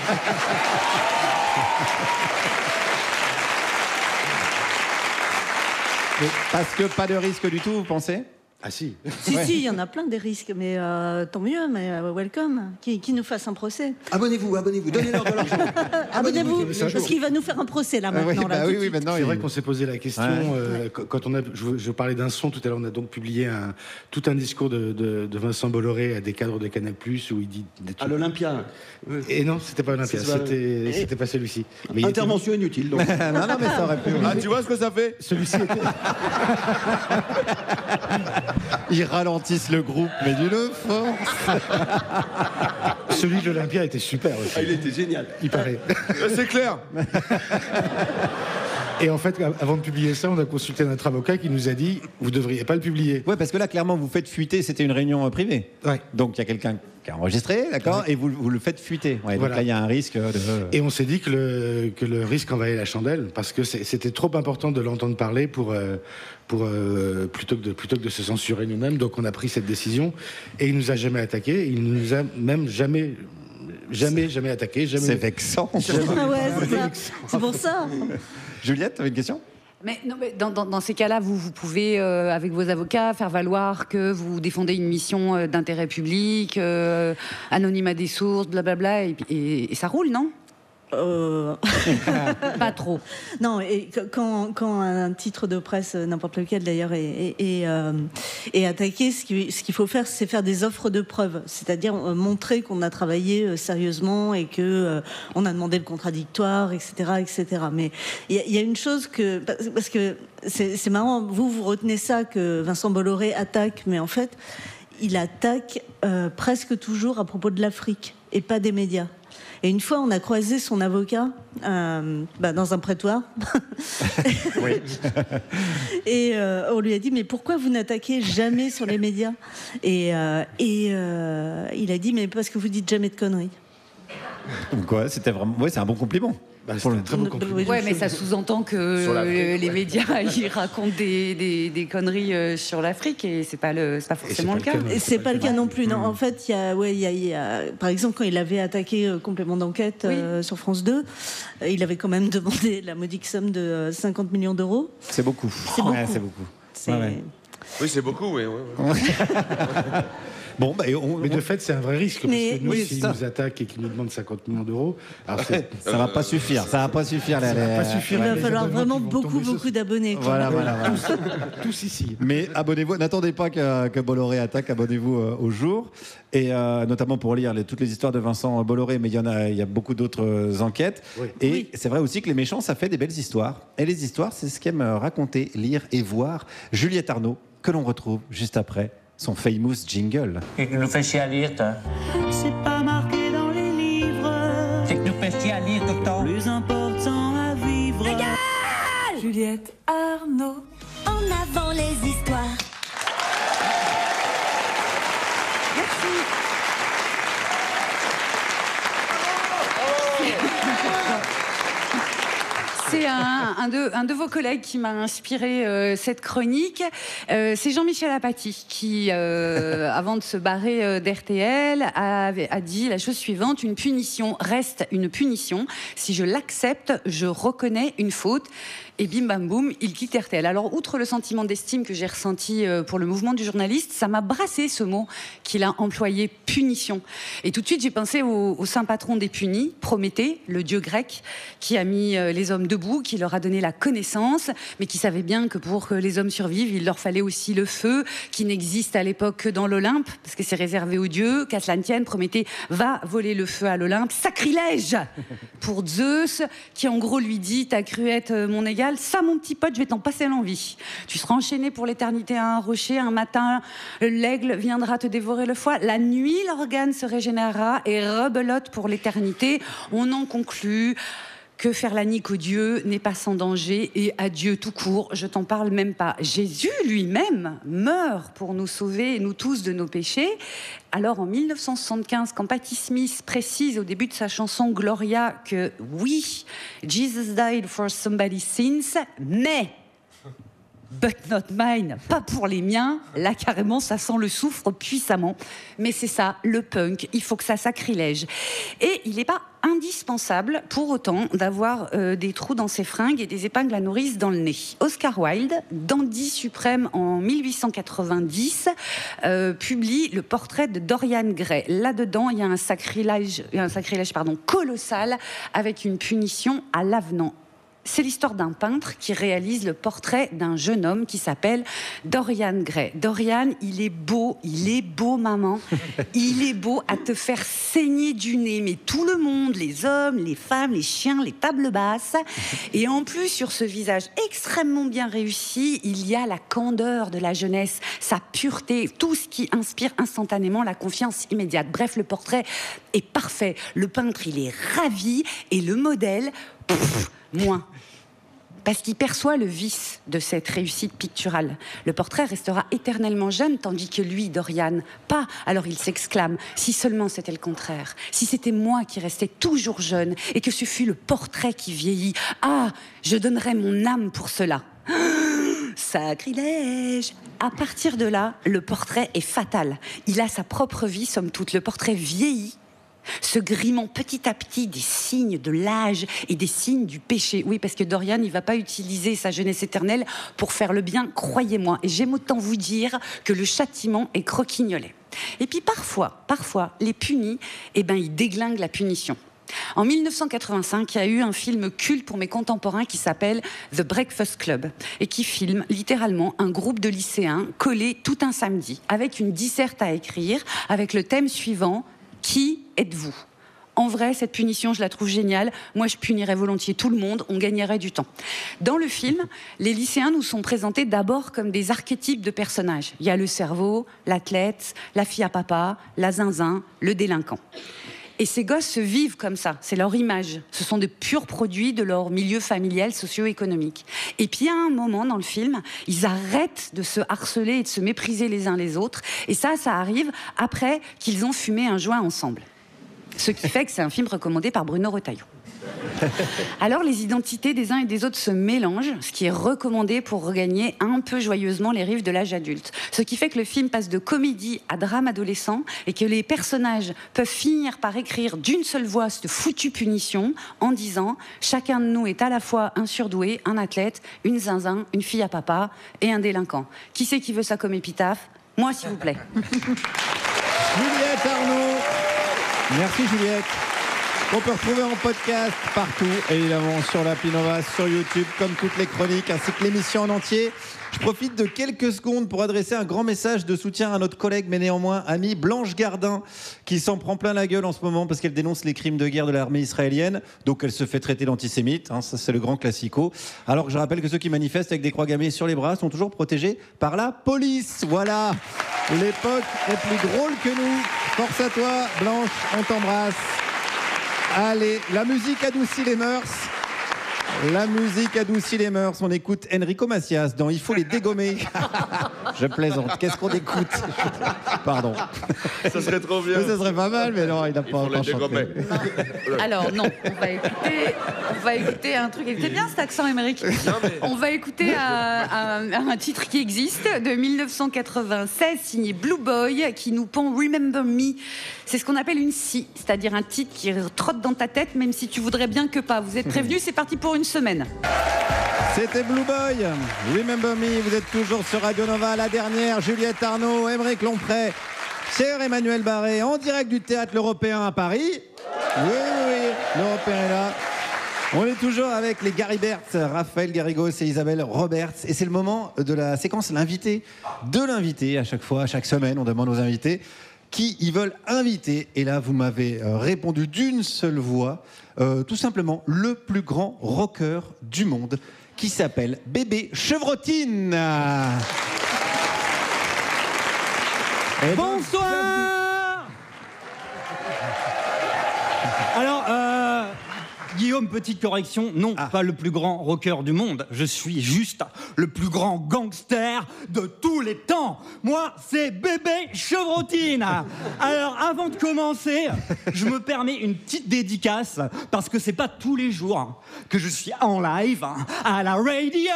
Parce que pas de risque du tout, vous pensez ? Ah si. Si, il y en a plein des risques, mais tant mieux, mais welcome. Qui nous fasse un procès. Abonnez-vous, donnez-leur de l'argent. Abonnez-vous, parce qu'il va nous faire un procès là maintenant. Oui, maintenant. C'est vrai qu'on s'est posé la question, quand on a, je parlais d'un son tout à l'heure, on a donc publié tout un discours de Vincent Bolloré à des cadres de Canal+, où il dit... À l'Olympia. Et non, c'était pas Olympia, c'était pas celui-ci. Mais intervention inutile, donc. non, mais ça aurait pu... Ah, tu vois ce que ça fait ? Celui-ci était... Ils ralentissent le groupe, mais d'une force. Celui de l'Olympia était super aussi. Ah, il était génial. Il paraît. C'est clair. Et en fait, avant de publier ça, on a consulté notre avocat qui nous a dit « Vous ne devriez pas le publier ». Ouais, parce que là, clairement, vous faites fuiter, c'était une réunion privée. Ouais. Donc, il y a quelqu'un qui a enregistré, d'accord, et vous le faites fuiter. Ouais, voilà. Donc là, il y a un risque de... Et on s'est dit que le risque en valait la chandelle, parce que c'était trop important de l'entendre parler plutôt que de se censurer nous-mêmes. Donc, on a pris cette décision, et il nous a jamais attaqué, il nous a même jamais attaqué. C'est vexant. Ah ouais, c'est ça. C'est pour ça. Juliette, tu avais une question ? Mais, non, mais dans ces cas-là, vous pouvez, avec vos avocats, faire valoir que vous défendez une mission d'intérêt public, anonymat des sources, blablabla, et ça roule, non ? Pas trop. Non, et quand un titre de presse, n'importe lequel d'ailleurs, est attaqué, ce qu'il faut faire, c'est faire des offres de preuves, c'est-à-dire montrer qu'on a travaillé sérieusement et que on a demandé le contradictoire, etc., etc. Mais il y a une chose parce que c'est marrant, vous retenez ça que Vincent Bolloré attaque, mais en fait, il attaque presque toujours à propos de l'Afrique et pas des médias. Et une fois, on a croisé son avocat dans un prétoire. Oui. Et on lui a dit, mais pourquoi vous n'attaquez jamais sur les médias ? Et il a dit, mais parce que vous dites jamais de conneries. Quoi ? C'était vraiment... Oui, c'est un bon compliment. Très bon compliment. Ouais, mais ça sous-entend que les médias ils racontent des conneries sur l'Afrique et c'est pas forcément le cas. C'est pas le cas non plus. Non, en fait, il y a, par exemple, quand il avait attaqué Complément d'enquête sur France 2, il avait quand même demandé la modique somme de 50 millions d'euros. C'est beaucoup. C'est beaucoup. Ouais, c'est beaucoup. Oui, c'est beaucoup, oui. Bon, mais de fait, c'est un vrai risque. Parce que nous, s'ils nous attaquent et qu'ils nous demandent 50 millions d'euros, alors ça va pas suffire. Ça va pas suffire. Il va falloir vraiment beaucoup d'abonnés. Voilà. Tous ici. Mais abonnez-vous. N'attendez pas que Bolloré attaque. Abonnez-vous au jour. Et notamment pour lire toutes les histoires de Vincent Bolloré. Mais il y a beaucoup d'autres enquêtes. Oui. Et c'est vrai aussi que les méchants, ça fait des belles histoires. Et les histoires, c'est ce qu'aime raconter, lire et voir Juliette Arnaud, que l'on retrouve juste après son famous jingle. Qu'est-ce que nous fait chier à lire, toi ? C'est pas marqué dans les livres. C'est que nous fait chier à lire tout le temps. Plus important à vivre. Regarde ! Juliette Arnaud. En avant les histoires. Merci. C'est un de vos collègues qui m'a inspiré cette chronique. C'est Jean-Michel Apathy qui, avant de se barrer d'RTL, a dit la chose suivante: une punition reste une punition. Si je l'accepte, je reconnais une faute. Et bim bam boum, il quitte RTL. Alors, outre le sentiment d'estime que j'ai ressenti pour le mouvement du journaliste, ça m'a brassé ce mot qu'il a employé, punition. Et tout de suite, j'ai pensé au saint patron des punis, Prométhée, le dieu grec, qui a mis les hommes debout, qui leur a donné la connaissance, mais qui savait bien que pour que les hommes survivent, il leur fallait aussi le feu, qui n'existe à l'époque que dans l'Olympe, parce que c'est réservé aux dieux. Qu'à cela ne tienne, Prométhée va voler le feu à l'Olympe. Sacrilège pour Zeus, qui en gros lui dit: t'as cru être mon égal, ça mon petit pote, je vais t'en passer l'envie. Tu seras enchaîné pour l'éternité à un rocher, un matin l'aigle viendra te dévorer le foie, la nuit l'organe se régénérera et rebelote pour l'éternité. On en conclut que faire la nique aux dieux n'est pas sans danger, et à Dieu tout court, je t'en parle même pas. Jésus lui-même meurt pour nous sauver, nous tous, de nos péchés. Alors en 1975, quand Patti Smith précise au début de sa chanson Gloria que oui, Jesus died for somebody's sins, mais but not mine, pas pour les miens. Là, carrément, ça sent le soufre puissamment. Mais c'est ça, le punk, il faut que ça sacrilège. Et il n'est pas indispensable, pour autant, d'avoir des trous dans ses fringues et des épingles à nourrice dans le nez. Oscar Wilde, dandy suprême en 1890, publie le portrait de Dorian Gray. Là-dedans, il y a un sacrilège colossal, avec une punition à l'avenant. C'est l'histoire d'un peintre qui réalise le portrait d'un jeune homme qui s'appelle Dorian Gray. Dorian, il est beau, maman. Il est beau à te faire saigner du nez. Mais tout le monde, les hommes, les femmes, les chiens, les tables basses. Et en plus, sur ce visage extrêmement bien réussi, il y a la candeur de la jeunesse, sa pureté, tout ce qui inspire instantanément la confiance immédiate. Bref, le portrait est parfait. Le peintre, il est ravi. Et le modèle, moins. Parce qu'il perçoit le vice de cette réussite picturale. Le portrait restera éternellement jeune, tandis que lui, Dorian, pas. Alors il s'exclame: si seulement c'était le contraire, si c'était moi qui restais toujours jeune, et que ce fût le portrait qui vieillit, ah, je donnerais mon âme pour cela. Sacrilège! À partir de là, le portrait est fatal. Il a sa propre vie, somme toute. Le portrait vieillit, se grimant petit à petit des signes de l'âge et des signes du péché. Oui, parce que Dorian, il va pas utiliser sa jeunesse éternelle pour faire le bien, croyez-moi. Et j'aime autant vous dire que le châtiment est croquignolet. Et puis parfois, les punis, ils déglinguent la punition. En 1985, il y a eu un film culte pour mes contemporains qui s'appelle The Breakfast Club et qui filme littéralement un groupe de lycéens collés tout un samedi avec une disserte à écrire avec le thème suivant: qui êtes-vous ? En vrai, cette punition, je la trouve géniale. Moi, je punirais volontiers tout le monde, on gagnerait du temps. Dans le film, les lycéens nous sont présentés d'abord comme des archétypes de personnages. Il y a le cerveau, l'athlète, la fille à papa, la zinzin, le délinquant. Et ces gosses se vivent comme ça, c'est leur image. Ce sont de purs produits de leur milieu familial, socio-économique. Et puis à un moment dans le film, ils arrêtent de se harceler et de se mépriser les uns les autres. Et ça arrive après qu'ils ont fumé un joint ensemble. Ce qui fait que c'est un film recommandé par Bruno Retailleau. Alors les identités des uns et des autres se mélangent, ce qui est recommandé pour regagner un peu joyeusement les rives de l'âge adulte. Ce qui fait que le film passe de comédie à drame adolescent et que les personnages peuvent finir par écrire d'une seule voix cette foutue punition en disant « Chacun de nous est à la fois un surdoué, un athlète, une zinzin, une fille à papa et un délinquant. Qui c'est qui veut ça comme épitaphe ? Moi, s'il vous plaît. » Juliette Arnaud. Merci Juliette. On peut retrouver en podcast partout, évidemment sur l'appli Nova, sur YouTube, comme toutes les chroniques, ainsi que l'émission en entier. Je profite de quelques secondes pour adresser un grand message de soutien à notre collègue, mais néanmoins amie Blanche Gardin, qui s'en prend plein la gueule en ce moment parce qu'elle dénonce les crimes de guerre de l'armée israélienne. Donc elle se fait traiter d'antisémite, ça c'est le grand classico. Alors que je rappelle que ceux qui manifestent avec des croix gammées sur les bras sont toujours protégés par la police. Voilà, l'époque est plus drôle que nous. Force à toi Blanche, on t'embrasse. Allez, la musique adoucit les mœurs. La musique adoucit les mœurs. On écoute Enrico Macias dans Il faut les dégommer. Je plaisante. Qu'est-ce qu'on écoute? Pardon. Ça serait trop bien. Ça serait pas mal, mais non, il n'a pas encore chanté. Alors non, on va écouter un truc. C'était bien cet accent américain. On va écouter un titre qui existe de 1996 signé Blue Boy qui nous pond Remember Me. C'est ce qu'on appelle une scie, c'est-à-dire un titre qui trotte dans ta tête même si tu voudrais bien que pas. Vous êtes prévenus, c'est parti pour une semaine. C'était Blue Boy, Remember Me, vous êtes toujours sur Radio Nova, la dernière, Juliette Arnaud, Aymeric Lompré, Cher Emmanuel Barré, en direct du Théâtre L'Européen à Paris. Oui, l'Européen est là. On est toujours avec les Garibert, Raphaël Garrigos et Isabelle Roberts. Et c'est le moment de la séquence l'invité. De l'invité, à chaque fois, à chaque semaine, on demande aux invités qui ils veulent inviter. Et là, vous m'avez répondu d'une seule voix. Tout simplement, le plus grand rocker du monde, qui s'appelle Bébé Chevrotine. Et bonsoir. Alors, Guillaume, petite correction, non, pas le plus grand rocker du monde, je suis juste le plus grand gangster de tous les temps. Moi, c'est Bébé Chevrotine. Alors, avant de commencer, je me permets une petite dédicace, parce que c'est pas tous les jours que je suis en live à la radio.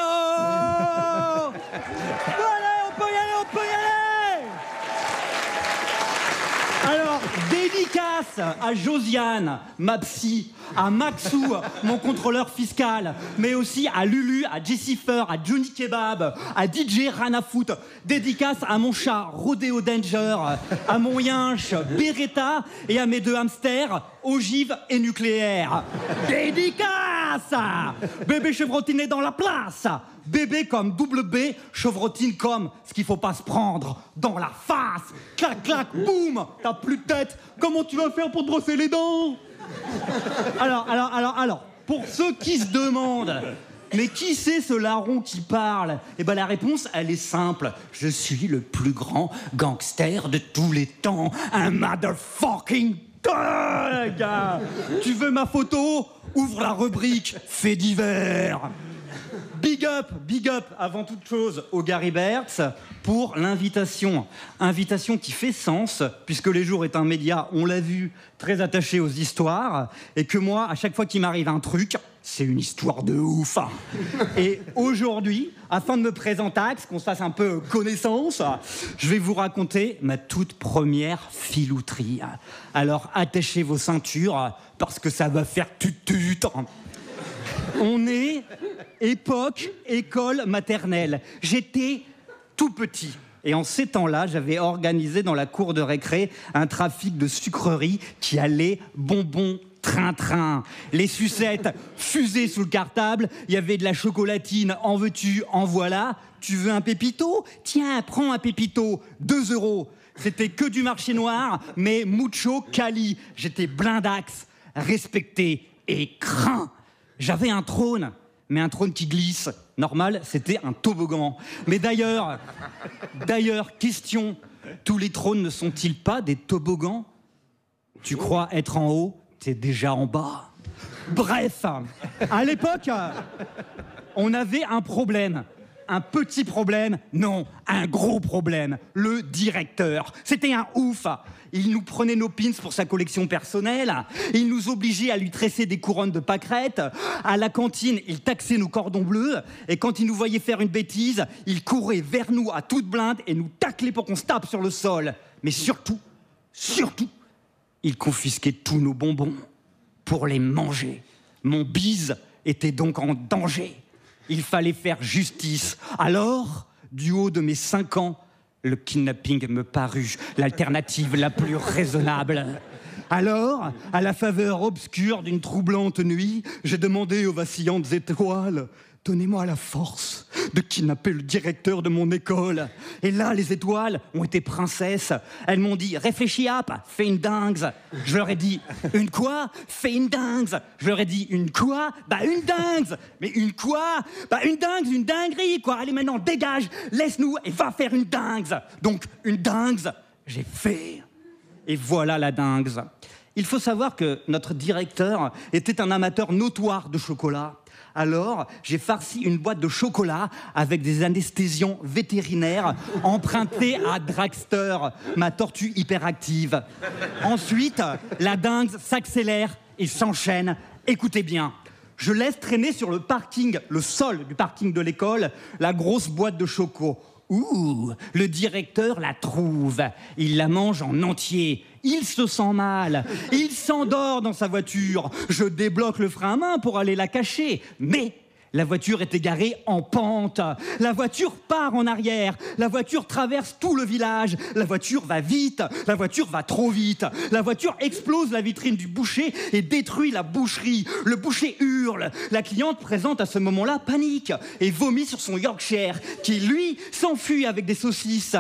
Voilà, on peut y aller. Alors, dédicace à Josiane, ma psy, à Maxou, mon contrôleur fiscal, mais aussi à Lulu, à Jessifer, à Johnny Kebab, à DJ Ranafoot. Dédicace à mon chat Rodeo Danger, à mon yinche Beretta et à mes deux hamsters ogive et nucléaire. Dédicace. Bébé Chevrotine est dans la place. Bébé comme double B, Chevrotine comme ce qu'il faut pas se prendre dans la face. Clac, clac, boum. T'as plus de tête. Comment tu vas faire pour te brosser les dents? Alors, pour ceux qui se demandent, mais qui c'est ce larron qui parle? Eh ben la réponse, elle est simple. Je suis le plus grand gangster de tous les temps. Un motherfucking thug. Tu veux ma photo? Ouvre la rubrique Faits divers. Big up, avant toute chose, aux Gariberts pour l'invitation. Invitation qui fait sens, puisque Les Jours est un média, on l'a vu, très attaché aux histoires, et que moi, à chaque fois qu'il m'arrive un truc, c'est une histoire de ouf. Et aujourd'hui, afin de me présenter, qu'on se fasse un peu connaissance, je vais vous raconter ma toute première filouterie. Alors attachez vos ceintures, parce que ça va faire tut-tut. On est époque école maternelle. J'étais tout petit. Et en ces temps-là, j'avais organisé dans la cour de récré un trafic de sucreries qui allait bonbons, train-train. Les sucettes fusaient sous le cartable. Il y avait de la chocolatine. En veux-tu, en voilà. Tu veux un pépito? Tiens, prends un pépito. 2 €. C'était que du marché noir, mais mucho cali. J'étais blindax, respecté et craint. J'avais un trône, mais un trône qui glisse. Normal, c'était un toboggan. Mais d'ailleurs, question, tous les trônes ne sont-ils pas des toboggans? Tu crois être en haut, t'es déjà en bas. Bref, à l'époque, on avait un problème. Un petit problème, non, un gros problème. Le directeur. C'était un ouf. Il nous prenait nos pins pour sa collection personnelle. Il nous obligeait à lui tresser des couronnes de pâquerettes. À la cantine, il taxait nos cordons bleus. Et quand il nous voyait faire une bêtise, il courait vers nous à toute blinde et nous taclait pour qu'on se tape sur le sol. Mais surtout, il confisquait tous nos bonbons pour les manger. Mon bise était donc en danger. Il fallait faire justice. Alors, du haut de mes 5 ans, le kidnapping me parut l'alternative la plus raisonnable. Alors, à la faveur obscure d'une troublante nuit, j'ai demandé aux vacillantes étoiles « Donnez-moi la force de kidnapper le directeur de mon école. » Et là, les étoiles ont été princesses. Elles m'ont dit « Réfléchis, hop, fais une dingue. » Je leur ai dit « Une quoi? Fais une dingue. » Je leur ai dit « Une quoi? Bah une dingue. » Mais une quoi? Bah une dingue, une dinguerie, quoi. Allez maintenant, dégage, laisse-nous et va faire une dingue. Donc, une dingue, j'ai fait. Et voilà la dingue. Il faut savoir que notre directeur était un amateur notoire de chocolat. Alors, j'ai farci une boîte de chocolat avec des anesthésiants vétérinaires empruntés à Dragster, ma tortue hyperactive. Ensuite, la dingue s'accélère et s'enchaîne. Écoutez bien, je laisse traîner sur le parking, le sol du parking de l'école, la grosse boîte de choco. Ouh, le directeur la trouve. Il la mange en entier. Il se sent mal. Il s'endort dans sa voiture. Je débloque le frein à main pour aller la cacher. Mais la voiture est égarée en pente. La voiture part en arrière. La voiture traverse tout le village. La voiture va vite. La voiture va trop vite. La voiture explose la vitrine du boucher et détruit la boucherie. Le boucher hurle. La cliente présente à ce moment-là panique et vomit sur son Yorkshire qui, lui, s'enfuit avec des saucisses.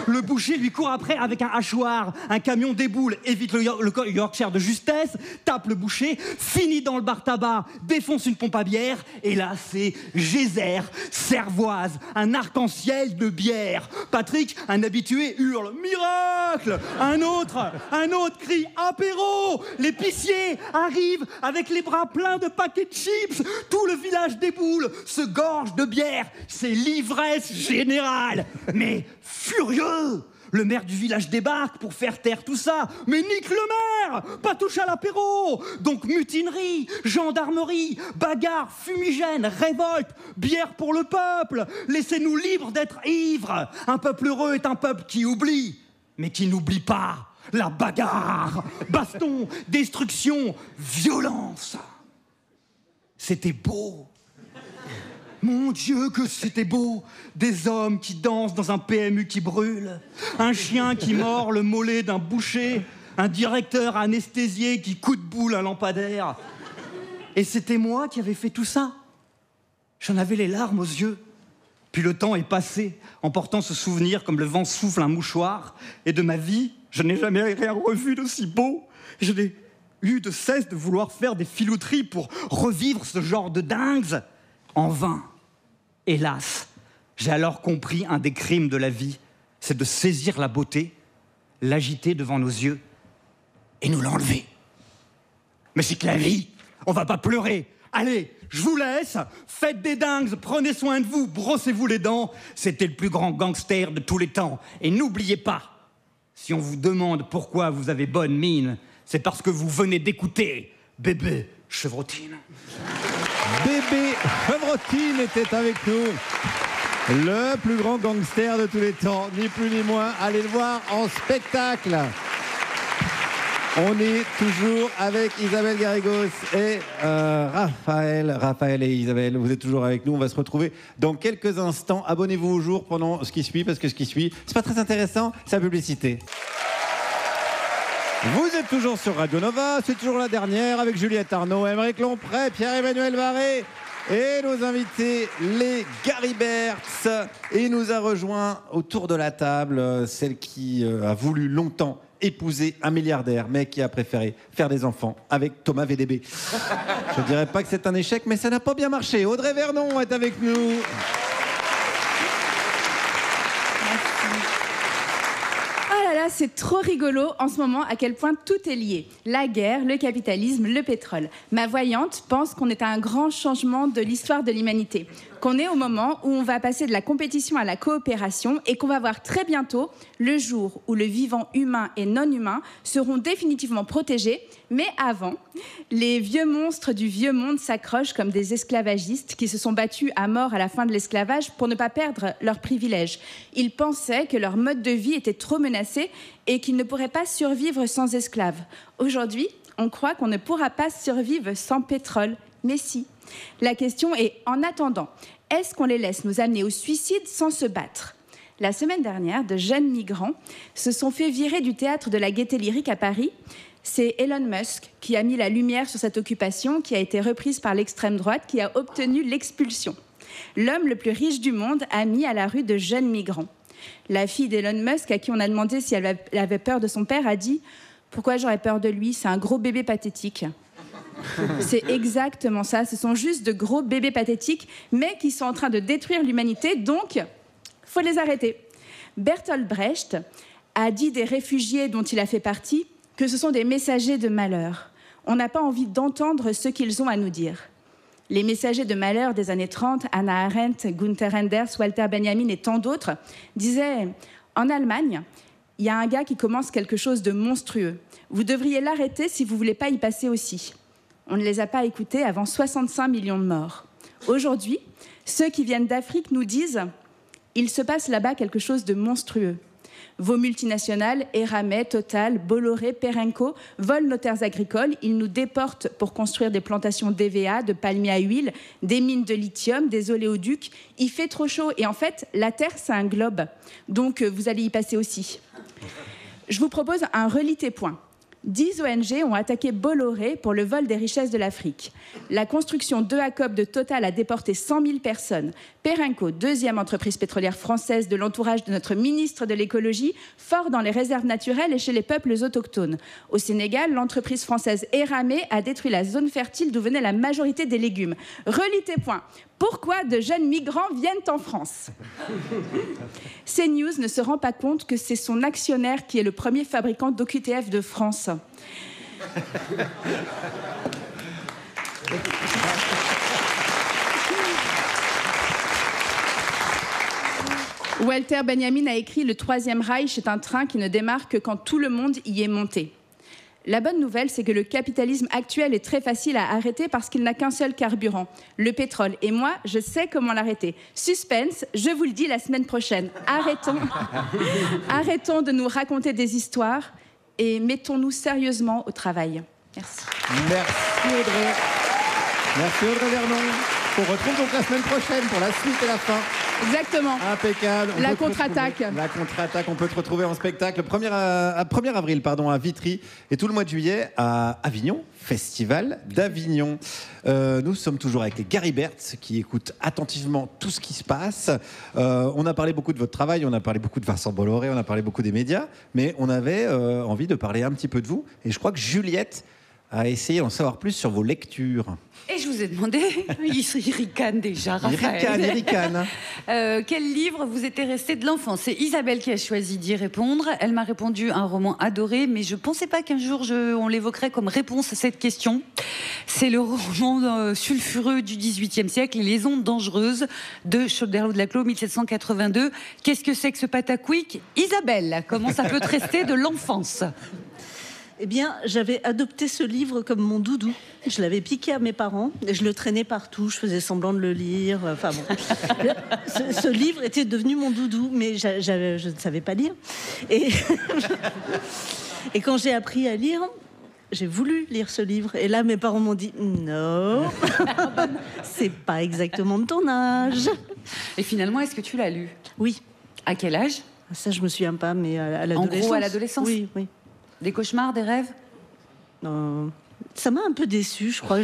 Le boucher lui court après avec un hachoir. Un camion déboule, évite le Yorkshire de justesse, tape le boucher, finit dans le bar tabac, défonce une pompe à bière et là, c'est Geyser, Cervoise, un arc-en-ciel de bière. Patrick, un habitué, hurle « Miracle !» Un autre crie « Apéro !» L'épicier arrive avec les bras pleins de paquets de chips. Tout le village déboule, se gorge de bière. C'est l'ivresse générale. Mais furieux, le maire du village débarque pour faire taire tout ça. Mais nique le maire! Pas touche à l'apéro! Donc mutinerie, gendarmerie, bagarre, fumigène, révolte, bière pour le peuple. Laissez-nous libres d'être ivres. Un peuple heureux est un peuple qui oublie, mais qui n'oublie pas. La bagarre, baston, destruction, violence. C'était beau. Mon Dieu, que c'était beau! Des hommes qui dansent dans un PMU qui brûle, un chien qui mord le mollet d'un boucher, un directeur anesthésié qui coup de boule un lampadaire. Et c'était moi qui avais fait tout ça. J'en avais les larmes aux yeux. Puis le temps est passé, emportant ce souvenir comme le vent souffle un mouchoir. Et de ma vie, je n'ai jamais rien revu d'aussi beau. Je n'ai eu de cesse de vouloir faire des filouteries pour revivre ce genre de dingues. En vain. Hélas, j'ai alors compris un des crimes de la vie, c'est de saisir la beauté, l'agiter devant nos yeux et nous l'enlever. Mais c'est que la vie, on va pas pleurer. Allez, je vous laisse, faites des dingues, prenez soin de vous, brossez-vous les dents. C'était le plus grand gangster de tous les temps. Et n'oubliez pas, si on vous demande pourquoi vous avez bonne mine, c'est parce que vous venez d'écouter Bébé Chevrotine. Bébé Chevrotine était avec nous. Le plus grand gangster de tous les temps, ni plus ni moins. Allez le voir en spectacle. On est toujours avec Isabelle Garrigos et Raphaël. Raphaël et Isabelle, vous êtes toujours avec nous. On va se retrouver dans quelques instants. Abonnez-vous au jour pendant ce qui suit, parce que ce qui suit, c'est pas très intéressant, c'est la publicité. Vous êtes toujours sur Radio Nova, c'est toujours la dernière avec Juliette Arnaud, Aymeric Lompré, Pierre-Emmanuel Varé et nos invités, les Gariberts. Et il nous a rejoint autour de la table celle qui a voulu longtemps épouser un milliardaire, mais qui a préféré faire des enfants avec Thomas VDB. Je ne dirais pas que c'est un échec, mais ça n'a pas bien marché. Audrey Vernon est avec nous. C'est trop rigolo en ce moment à quel point tout est lié. La guerre, le capitalisme, le pétrole. Ma voyante pense qu'on est à un grand changement de l'histoire de l'humanité. Qu'on est au moment où on va passer de la compétition à la coopération et qu'on va voir très bientôt le jour où le vivant humain et non humain seront définitivement protégés. Mais avant, les vieux monstres du vieux monde s'accrochent comme des esclavagistes qui se sont battus à mort à la fin de l'esclavage pour ne pas perdre leurs privilèges. Ils pensaient que leur mode de vie était trop menacé et qu'ils ne pourraient pas survivre sans esclaves. Aujourd'hui, on croit qu'on ne pourra pas survivre sans pétrole. Mais si. La question est, en attendant, est-ce qu'on les laisse nous amener au suicide sans se battre ? La semaine dernière, de jeunes migrants se sont fait virer du théâtre de la Gaîté Lyrique à Paris. C'est Elon Musk qui a mis la lumière sur cette occupation qui a été reprise par l'extrême droite qui a obtenu l'expulsion. L'homme le plus riche du monde a mis à la rue de jeunes migrants. La fille d'Elon Musk, à qui on a demandé si elle avait peur de son père, a dit « Pourquoi j'aurais peur de lui ? C'est un gros bébé pathétique. » C'est exactement ça, ce sont juste de gros bébés pathétiques, mais qui sont en train de détruire l'humanité, donc faut les arrêter. Bertolt Brecht a dit des réfugiés dont il a fait partie que ce sont des messagers de malheur. On n'a pas envie d'entendre ce qu'ils ont à nous dire. Les messagers de malheur des années 30, Hannah Arendt, Gunther Anders, Walter Benjamin et tant d'autres, disaient « En Allemagne, il y a un gars qui commence quelque chose de monstrueux. Vous devriez l'arrêter si vous ne voulez pas y passer aussi. » On ne les a pas écoutés avant 65 millions de morts. Aujourd'hui, ceux qui viennent d'Afrique nous disent « Il se passe là-bas quelque chose de monstrueux. Vos multinationales, Eramet, Total, Bolloré, Perenco, volent nos terres agricoles. Ils nous déportent pour construire des plantations d'EVA, de palmiers à huile, des mines de lithium, des oléoducs. Il fait trop chaud. Et en fait, la Terre, c'est un globe. Donc, vous allez y passer aussi. » Je vous propose un relité point. 10 ONG ont attaqué Bolloré pour le vol des richesses de l'Afrique. La construction d'EACOP de Total a déporté 100 000 personnes. Perenco, deuxième entreprise pétrolière française de l'entourage de notre ministre de l'écologie, fort dans les réserves naturelles et chez les peuples autochtones. Au Sénégal, l'entreprise française Eramet a détruit la zone fertile d'où venait la majorité des légumes. Relité point. Pourquoi de jeunes migrants viennent en France ? CNews ne se rend pas compte que c'est son actionnaire qui est le premier fabricant d'OQTF de France. Walter Benjamin a écrit « Le Troisième Reich est un train qui ne démarre que quand tout le monde y est monté ». La bonne nouvelle, c'est que le capitalisme actuel est très facile à arrêter parce qu'il n'a qu'un seul carburant, le pétrole. Et moi, je sais comment l'arrêter. Suspense, je vous le dis la semaine prochaine. Arrêtons de nous raconter des histoires et mettons-nous sérieusement au travail. Merci. Merci Audrey. Merci Audrey Vernon. On retrouve donc la semaine prochaine pour la suite et la fin. Exactement. Impeccable. La contre-attaque. La contre-attaque, on peut te retrouver en spectacle 1er avril à Vitry et tout le mois de juillet à Avignon, Festival d'Avignon. Nous sommes toujours avec les Gariberts qui écoutent attentivement tout ce qui se passe. On a parlé beaucoup de votre travail, on a parlé beaucoup de Vincent Bolloré, on a parlé beaucoup des médias, mais on avait envie de parler un petit peu de vous. Et je crois que Juliette a essayé d'en savoir plus sur vos lectures. Et je vous ai demandé, il ricane déjà, Raphaël. Il ricane. Quel livre vous était resté de l'enfance ? C'est Isabelle qui a choisi d'y répondre. Elle m'a répondu un roman adoré, mais je ne pensais pas qu'un jour on l'évoquerait comme réponse à cette question. C'est le roman sulfureux du XVIIIe siècle, Les ondes dangereuses de Chauderlot de Laclos, 1782. Qu'est-ce que c'est que ce pataquïque ? Isabelle, comment ça peut te rester de l'enfance ? Eh bien, j'avais adopté ce livre comme mon doudou. Je l'avais piqué à mes parents et je le traînais partout. Je faisais semblant de le lire. Enfin bon, ce livre était devenu mon doudou, mais je ne savais pas lire. Et, et quand j'ai appris à lire, j'ai voulu lire ce livre. Et là, mes parents m'ont dit non, c'est pas exactement de ton âge. Et finalement, est-ce que tu l'as lu? Oui. À quel âge? Ça, je me souviens pas, mais à l'adolescence. En gros, à l'adolescence? Oui, oui. Des cauchemars, des rêves? Ça m'a un peu déçue, je crois.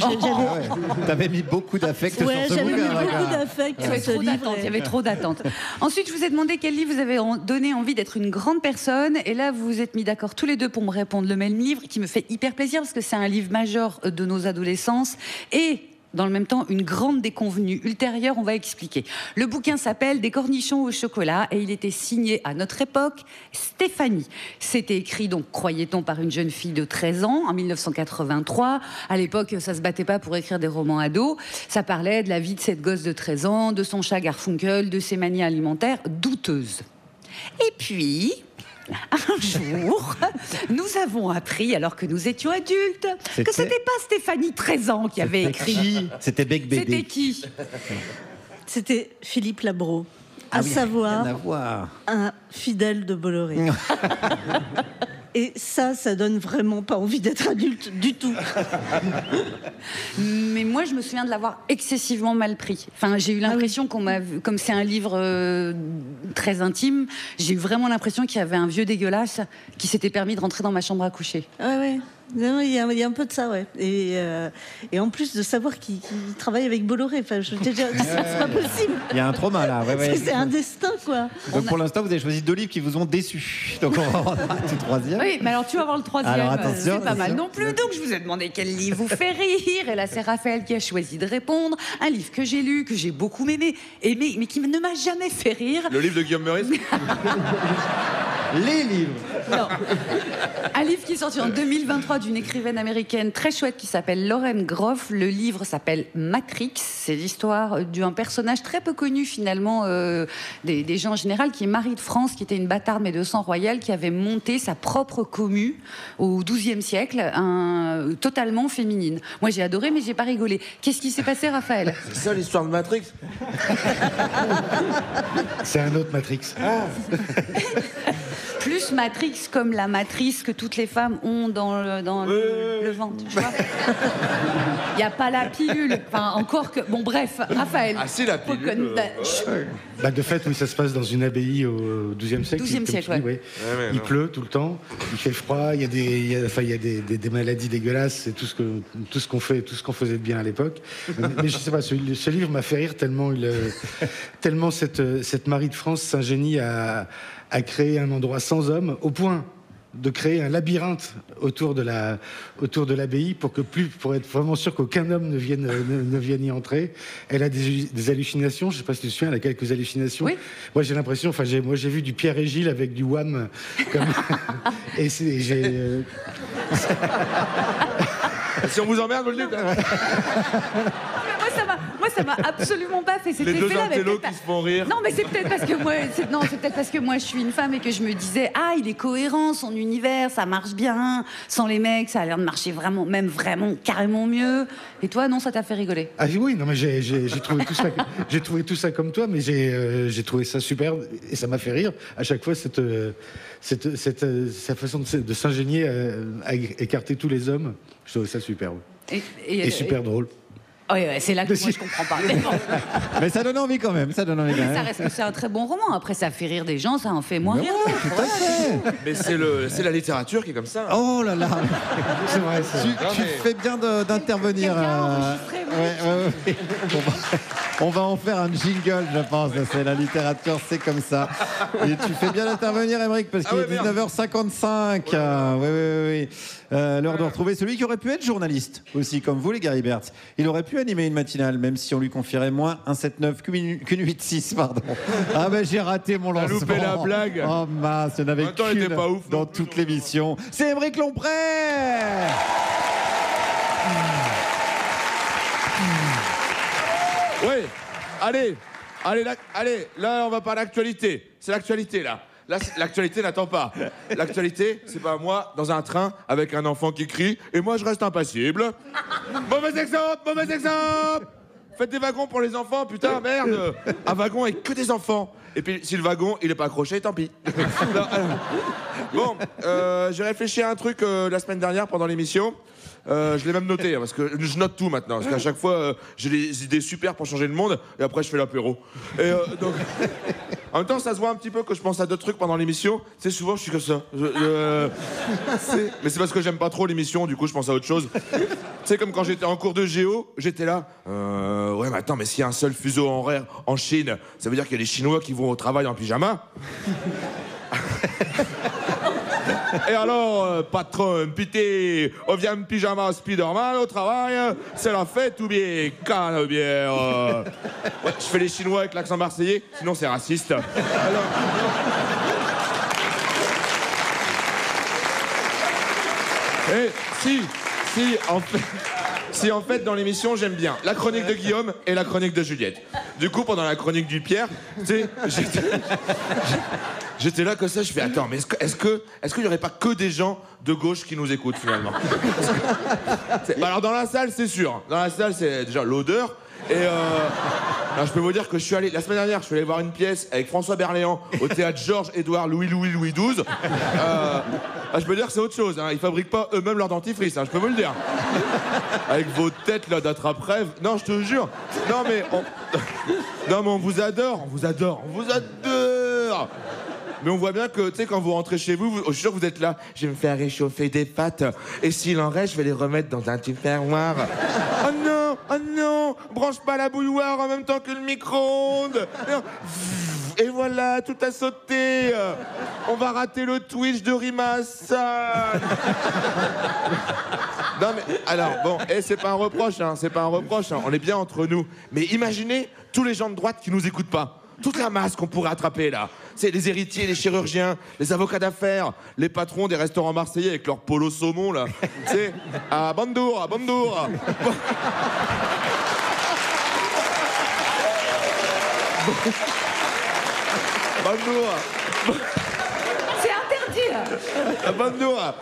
T'avais mis beaucoup d'affect sur ce bouquin. J'avais mis beaucoup d'affect sur ce livre. Il y avait trop d'attentes. Ensuite, je vous ai demandé quel livre vous avez donné envie d'être une grande personne. Et là, vous vous êtes mis d'accord tous les deux pour me répondre le même livre, qui me fait hyper plaisir, parce que c'est un livre majeur de nos adolescences. Et dans le même temps, une grande déconvenue ultérieure, on va expliquer. Le bouquin s'appelle « Des cornichons au chocolat » et il était signé à notre époque Stéphanie. C'était écrit, donc, croyait-on, par une jeune fille de 13 ans, en 1983. À l'époque, ça se battait pas pour écrire des romans ados. Ça parlait de la vie de cette gosse de 13 ans, de son chat Garfunkel, de ses manies alimentaires douteuses. Et puis... un jour, nous avons appris, alors que nous étions adultes, que c'était pas Stéphanie, 13 ans, qui avait écrit. C'était Bec Bébé. C'était qui? C'était Philippe Labro, à savoir un fidèle de Bolloré. Et ça donne vraiment pas envie d'être adulte du tout. Mais moi, je me souviens de l'avoir excessivement mal pris. Enfin, j'ai eu l'impression qu'on m'a vu, comme c'est un livre très intime, j'ai eu vraiment l'impression qu'il y avait un vieux dégueulasse qui s'était permis de rentrer dans ma chambre à coucher. Ah ouais. Non, il y a un peu de ça, ouais. Et en plus de savoir qu'il travaille avec Bolloré, enfin, je veux dire, c'est pas possible. Il y a un trauma là. Ouais. C'est un destin, quoi. Donc pour l'instant, vous avez choisi 2 livres qui vous ont déçus. Donc on va rendre au troisième. Oui, mais alors tu vas voir le troisième. Alors, attention, c'est pas mal non plus. Donc je vous ai demandé quel livre vous fait rire. Et là, c'est Raphaël qui a choisi de répondre. Un livre que j'ai lu, que j'ai beaucoup aimé, mais qui ne m'a jamais fait rire. Le livre de Guillaume Meurice. Les livres. Non. Un livre qui est sorti en 2023 d'une écrivaine américaine très chouette qui s'appelle Lauren Groff. Le livre s'appelle Matrix. C'est l'histoire d'un personnage très peu connu finalement des gens en général, qui est Marie de France, qui était une bâtarde mais de sang royal, qui avait monté sa propre commu au XIIe siècle, totalement féminine. Moi j'ai adoré mais j'ai pas rigolé. Qu'est-ce qui s'est passé, Raphaël? C'est ça l'histoire de Matrix? C'est un autre Matrix. Plus Matrix comme la matrice que toutes les femmes ont dans le ventre. Tu vois, il n'y a pas la pilule. Enfin, encore que... Bon, bref, Raphaël. Ah, c'est la pilule. De fait, oui, ça se passe dans une abbaye au XIIe siècle. XIIe siècle, ouais. Ouais, il pleut tout le temps, il fait froid, il y a des maladies dégueulasses, c'est tout ce qu'on faisait de bien à l'époque. Mais je sais pas, ce livre m'a fait rire tellement cette Marie de France s'ingénie à créer un endroit sans hommes, au point de créer un labyrinthe autour de l'abbaye pour être vraiment sûr qu'aucun homme ne vienne y entrer. Elle a des hallucinations, je ne sais pas si tu te souviens, elle a quelques hallucinations. Oui. Moi j'ai l'impression, j'ai vu du Pierre et Gilles avec du Wham. Et si on vous emmerde, vous le dites. Moi, ça m'a absolument pas fait cet effet-là. Les deux intellos qui se font rire. Non, mais c'est peut-être parce que moi, je suis une femme et que je me disais, il est cohérent, son univers, ça marche bien. Sans les mecs, ça a l'air de marcher vraiment, carrément mieux. Et toi, non, ça t'a fait rigoler? Ah oui, non, mais j'ai trouvé tout ça. J'ai trouvé tout ça comme toi, mais j'ai trouvé ça superbe et ça m'a fait rire à chaque fois sa façon de s'ingénier à écarter tous les hommes. Je trouvais ça superbe et super drôle. Oui, c'est là que moi je comprends pas. Mais ça donne envie quand même. Ça reste que c'est un très bon roman. Après, ça fait rire des gens, ça en fait moins rire. Tout à fait. Mais c'est la littérature qui est comme ça. Oh là là. C'est vrai. Tu fais bien d'intervenir. On va en faire un jingle, je pense. C'est la littérature, c'est comme ça. Et tu fais bien d'intervenir, Émeric, parce qu'il est 19h55. Oui. L'heure de retrouver celui qui aurait pu être journaliste aussi, comme vous les Garibert. Il aurait pu animer une matinale, même si on lui confierait moins un 7-9 qu'une 8-6, pardon. Ah ben j'ai raté mon lancement. T'as loupé la blague. Oh mince, il n'y en avait qu'une dans toute l'émission. C'est Émeric Lompré. Oui, allez, là on va parler d'actualité. C'est l'actualité là. Là, l'actualité n'attend pas. L'actualité, c'est pas moi dans un train avec un enfant qui crie et moi je reste impassible. Mauvais exemple. Faites des wagons pour les enfants, putain, merde. Un wagon avec que des enfants. Et puis si le wagon il est pas accroché, tant pis. Non, bon, j'ai réfléchi à un truc la semaine dernière pendant l'émission. Je l'ai même noté, hein, parce que je note tout maintenant. Parce qu'à chaque fois, j'ai des idées super pour changer le monde, et après je fais l'apéro. Et donc, en même temps, ça se voit un petit peu que je pense à d'autres trucs pendant l'émission. C'est souvent, je suis comme ça. Mais c'est parce que j'aime pas trop l'émission, du coup, je pense à autre chose. Tu sais, comme quand j'étais en cours de géo, j'étais là. Ouais, mais attends, mais s'il y a un seul fuseau horaire en Chine, ça veut dire qu'il y a des Chinois qui vont au travail en pyjama. Et alors, patron, pitié, on vient en pyjama Spider-Man au travail, c'est la fête ou bien canne bière. Ouais, je fais les Chinois avec l'accent marseillais, sinon c'est raciste. Alors... Et si en fait dans l'émission j'aime bien la chronique de Guillaume et la chronique de Juliette. Du coup pendant la chronique du Pierre, tu sais, j'étais là comme ça, je fais attends, mais est-ce qu'il y aurait pas que des gens de gauche qui nous écoutent finalement? Bah alors dans la salle c'est sûr, dans la salle c'est déjà l'odeur. Et alors, je peux vous dire que je suis allé, la semaine dernière, je suis allé voir une pièce avec François Berléand au théâtre Georges-Édouard Louis XII. Je peux dire que c'est autre chose, hein. Ils fabriquent pas eux-mêmes leur dentifrice, hein, je peux vous le dire. Avec vos têtes là d'attrape-rêve. Non, je te jure. Non mais on vous adore. Mais on voit bien que, tu sais, quand vous rentrez chez vous, je suis sûr que vous êtes là. Je vais me faire réchauffer des pâtes. Et s'il en reste, je vais les remettre dans un tupperware. Oh non, branche pas la bouilloire en même temps que le micro-ondes. Et voilà, tout a sauté. On va rater le Twitch de Rima Hassan. Non mais, alors, bon, c'est pas un reproche, hein, on est bien entre nous. Mais imaginez tous les gens de droite qui nous écoutent pas. Toute la masse qu'on pourrait attraper là. C'est les héritiers, les chirurgiens, les avocats d'affaires, les patrons des restaurants marseillais avec leur polo saumon là. Tu sais, à Bandour. C'est interdit. Bandour.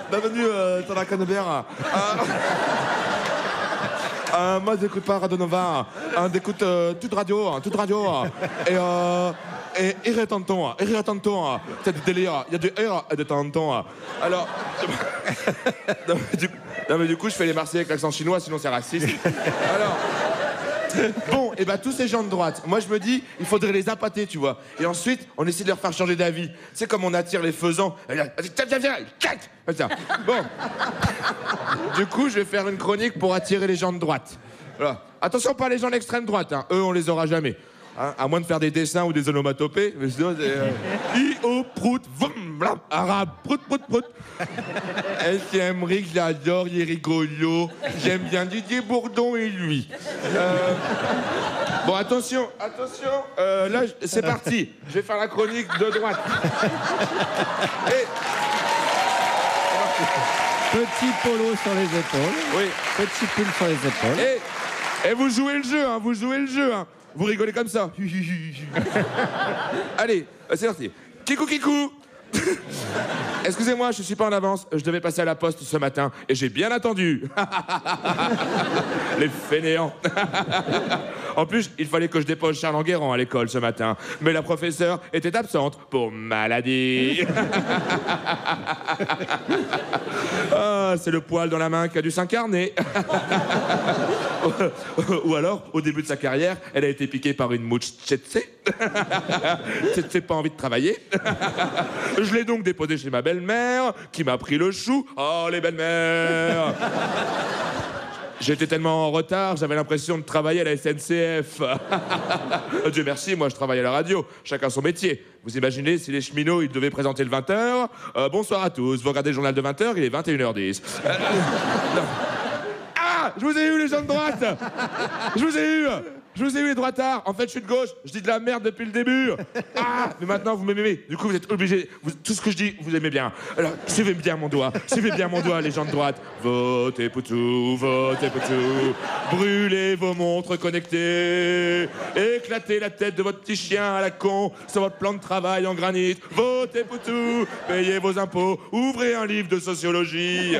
Bienvenue dans la Cannebière. Moi, j'écoute pas Radio Nova. J'écoute toute radio. Et rire tonton. C'est du délire. Il y a du rire et de tonton. Alors... non, mais du coup, je fais les Marseillais avec l'accent chinois, sinon c'est raciste. Alors... Bon, et bah tous ces gens de droite, moi je me dis, il faudrait les appâter, tu vois. Et ensuite, on essaie de leur faire changer d'avis. C'est comme on attire les faisans. Viens. Bon. Du coup, je vais faire une chronique pour attirer les gens de droite. Voilà. Attention, pas les gens d'extrême droite, hein. Eux, on les aura jamais. Hein, à moins de faire des dessins ou des onomatopées. Mais sinon, I-O, prout, vroom, blam, arabe, prout. Emmerich, je l'adore, il est rigolo. J'aime bien Didier Bourdon et lui. Bon, attention. Là, c'est parti. Je vais faire la chronique de droite. Petit polo sur les épaules. Oui. Petit pull sur les épaules. Et vous jouez le jeu, hein. Vous rigolez comme ça. Allez, c'est parti. Kikou. Excusez-moi, je suis pas en avance. Je devais passer à la poste ce matin et j'ai bien attendu. Les fainéants. En plus, il fallait que je dépose Charles Enguerrand à l'école ce matin. Mais la professeure était absente pour maladie. Ah, c'est le poil dans la main qui a dû s'incarner. Ou alors, au début de sa carrière, elle a été piquée par une mouche tsetse. Tsetse pas envie de travailler. Je l'ai donc déposé chez ma belle-mère, qui m'a pris le chou. Oh, les belles-mères. J'étais tellement en retard, j'avais l'impression de travailler à la SNCF. Dieu merci, moi je travaille à la radio, chacun son métier. Vous imaginez si les cheminots, ils devaient présenter le 20h. Bonsoir à tous, vous regardez le journal de 20h, il est 21h10. Ah, je vous ai eu les gens de droite. Je je vous ai eu les droitards. En fait, je suis de gauche. Je dis de la merde depuis le début. Ah, mais maintenant, vous m'aimez. Du coup, vous êtes obligés. Tout ce que je dis, vous aimez bien. Alors, suivez bien mon doigt. Suivez bien mon doigt, les gens de droite. Votez Poutou, votez Poutou. Brûlez vos montres connectées. Éclatez la tête de votre petit chien à la con sur votre plan de travail en granit. Votez Poutou. Payez vos impôts. Ouvrez un livre de sociologie.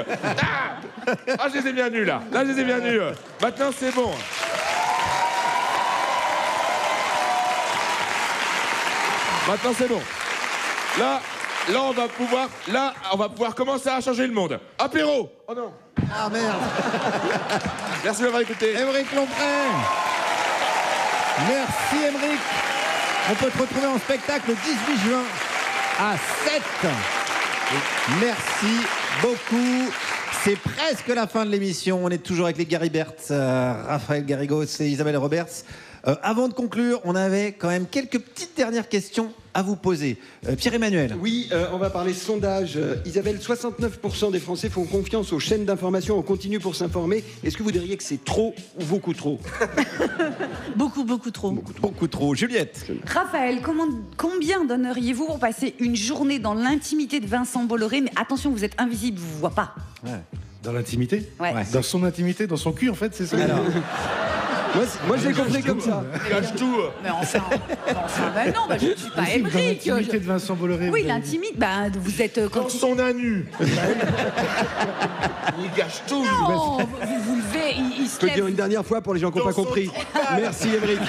Ah, je les ai bien nus, là. Là, je les ai bien nus. Maintenant, c'est bon. Maintenant, c'est bon. Là, on va pouvoir commencer à changer le monde. Apéro. Oh non. Ah merde. Merci d'avoir écouté. Aymeric Lomprey. Merci Aymeric. On peut te retrouver en spectacle le 18 juin à 7. Merci beaucoup. C'est presque la fin de l'émission. On est toujours avec les Garibert, Raphaël Garrigos et Isabelle Roberts. Avant de conclure, on avait quand même quelques petites dernières questions à vous poser. Pierre-Emmanuel. Oui, on va parler sondage. Isabelle, 69% des Français font confiance aux chaînes d'information en continu pour s'informer. Est-ce que vous diriez que c'est trop ou beaucoup trop? Beaucoup trop. Beaucoup trop. Juliette. Raphaël, combien donneriez-vous pour passer une journée dans l'intimité de Vincent Bolloré? Mais attention, vous êtes invisible, je vous vois pas. Ouais. Dans l'intimité? Ouais. Dans son intimité, dans son cul, en fait, c'est ça. Alors. Moi, je l'ai compris comme ça. Il cache tout. Mais enfin, ben non, je ne suis pas Aymeric. L'intimité de Vincent Bolloré. Oui, l'intimité, vous êtes... Dans son anu. Il cache tout. Non, vous levez, il se Je peux lève. dire une dernière fois pour les gens qui n'ont pas compris. Merci, Aymeric.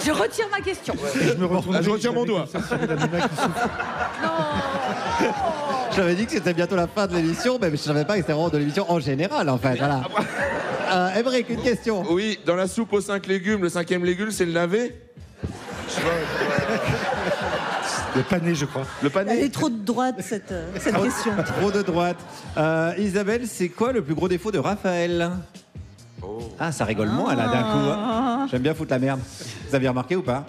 Je retire ma question. Je retire mon doigt. J'avais dit que c'était bientôt la fin de l'émission, mais je ne savais pas que c'était vraiment de l'émission en général, en fait. Voilà. Aymeric, une question. Oui, dans la soupe aux 5 légumes, le 5e légume, c'est le navet. Le pané, je crois. Le pané. Elle est trop de droite, cette question. Trop de droite. Isabelle, c'est quoi le plus gros défaut de Raphaël? Ah, ça rigole moins, là, d'un coup. Hein. J'aime bien foutre la merde. Vous avez remarqué ou pas?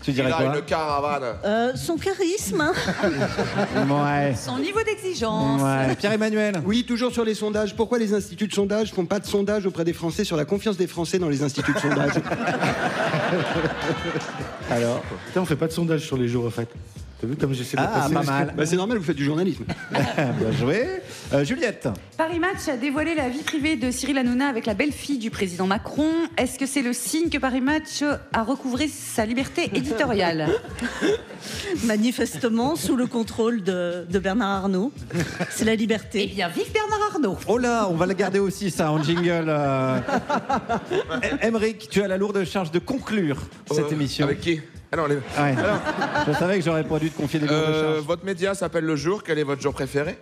Tu dirais quoi? une caravane. Son charisme. Ouais. Son niveau d'exigence. Ouais. Pierre-Emmanuel. Oui, toujours sur les sondages. Pourquoi les instituts de sondage font pas de sondage auprès des Français sur la confiance des Français dans les instituts de sondage? Alors Putain, on fait pas de sondage sur les jours, en fait. T'as vu comme j'essaie de passer pas mal. Bah, c'est normal, vous faites du journalisme. Bien joué. Juliette. Paris Match a dévoilé la vie privée de Cyril Hanouna avec la belle-fille du président Macron. Est-ce que c'est le signe que Paris Match a recouvré sa liberté éditoriale? Manifestement, sous le contrôle de Bernard Arnault. C'est la liberté. Eh bien, vive Bernard Arnault. Oh là, on va le garder aussi, ça, en jingle. Aymeric, tu as la lourde charge de conclure cette émission. Avec qui? Alors, Ouais. Je savais que j'aurais pas dû te confier des lourdes charges. votre média s'appelle Le Jour. Quel est votre jour préféré?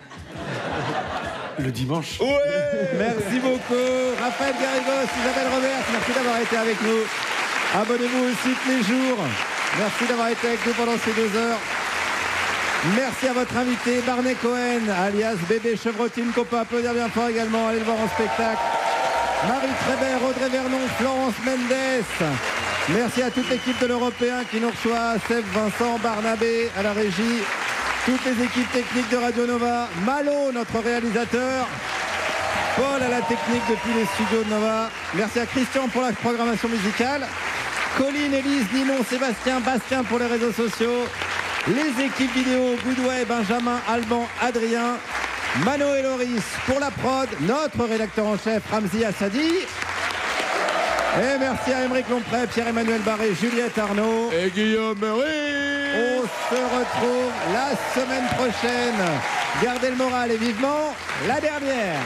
Le dimanche. Ouais. Merci beaucoup. Raphaël Garrigos, Isabelle Roberts, merci d'avoir été avec nous. Abonnez-vous aussi tous les jours. Merci d'avoir été avec nous pendant ces 2 heures. Merci à votre invité, Barney Cohen, alias Bébé Chevrotine, qu'on peut applaudir bien fort également. Allez le voir en spectacle. Marie Trébert, Audrey Vernon, Florence Mendes. Merci à toute l'équipe de l'Européen qui nous reçoit, Seb, Vincent, Barnabé à la régie, toutes les équipes techniques de Radio Nova, Malo, notre réalisateur, Paul à la technique depuis les studios de Nova. Merci à Christian pour la programmation musicale, Colline, Élise, Ninon, Sébastien, Bastien pour les réseaux sociaux, les équipes vidéo, Goodway, Benjamin, Alban, Adrien, Mano et Loris pour la prod, notre rédacteur en chef, Ramzi Assadi. Et merci à Aymeric Lomprey, Pierre-Emmanuel Barré, Juliette Arnaud. Et Guillaume Meurice. On se retrouve la semaine prochaine. Gardez le moral et vivement la dernière.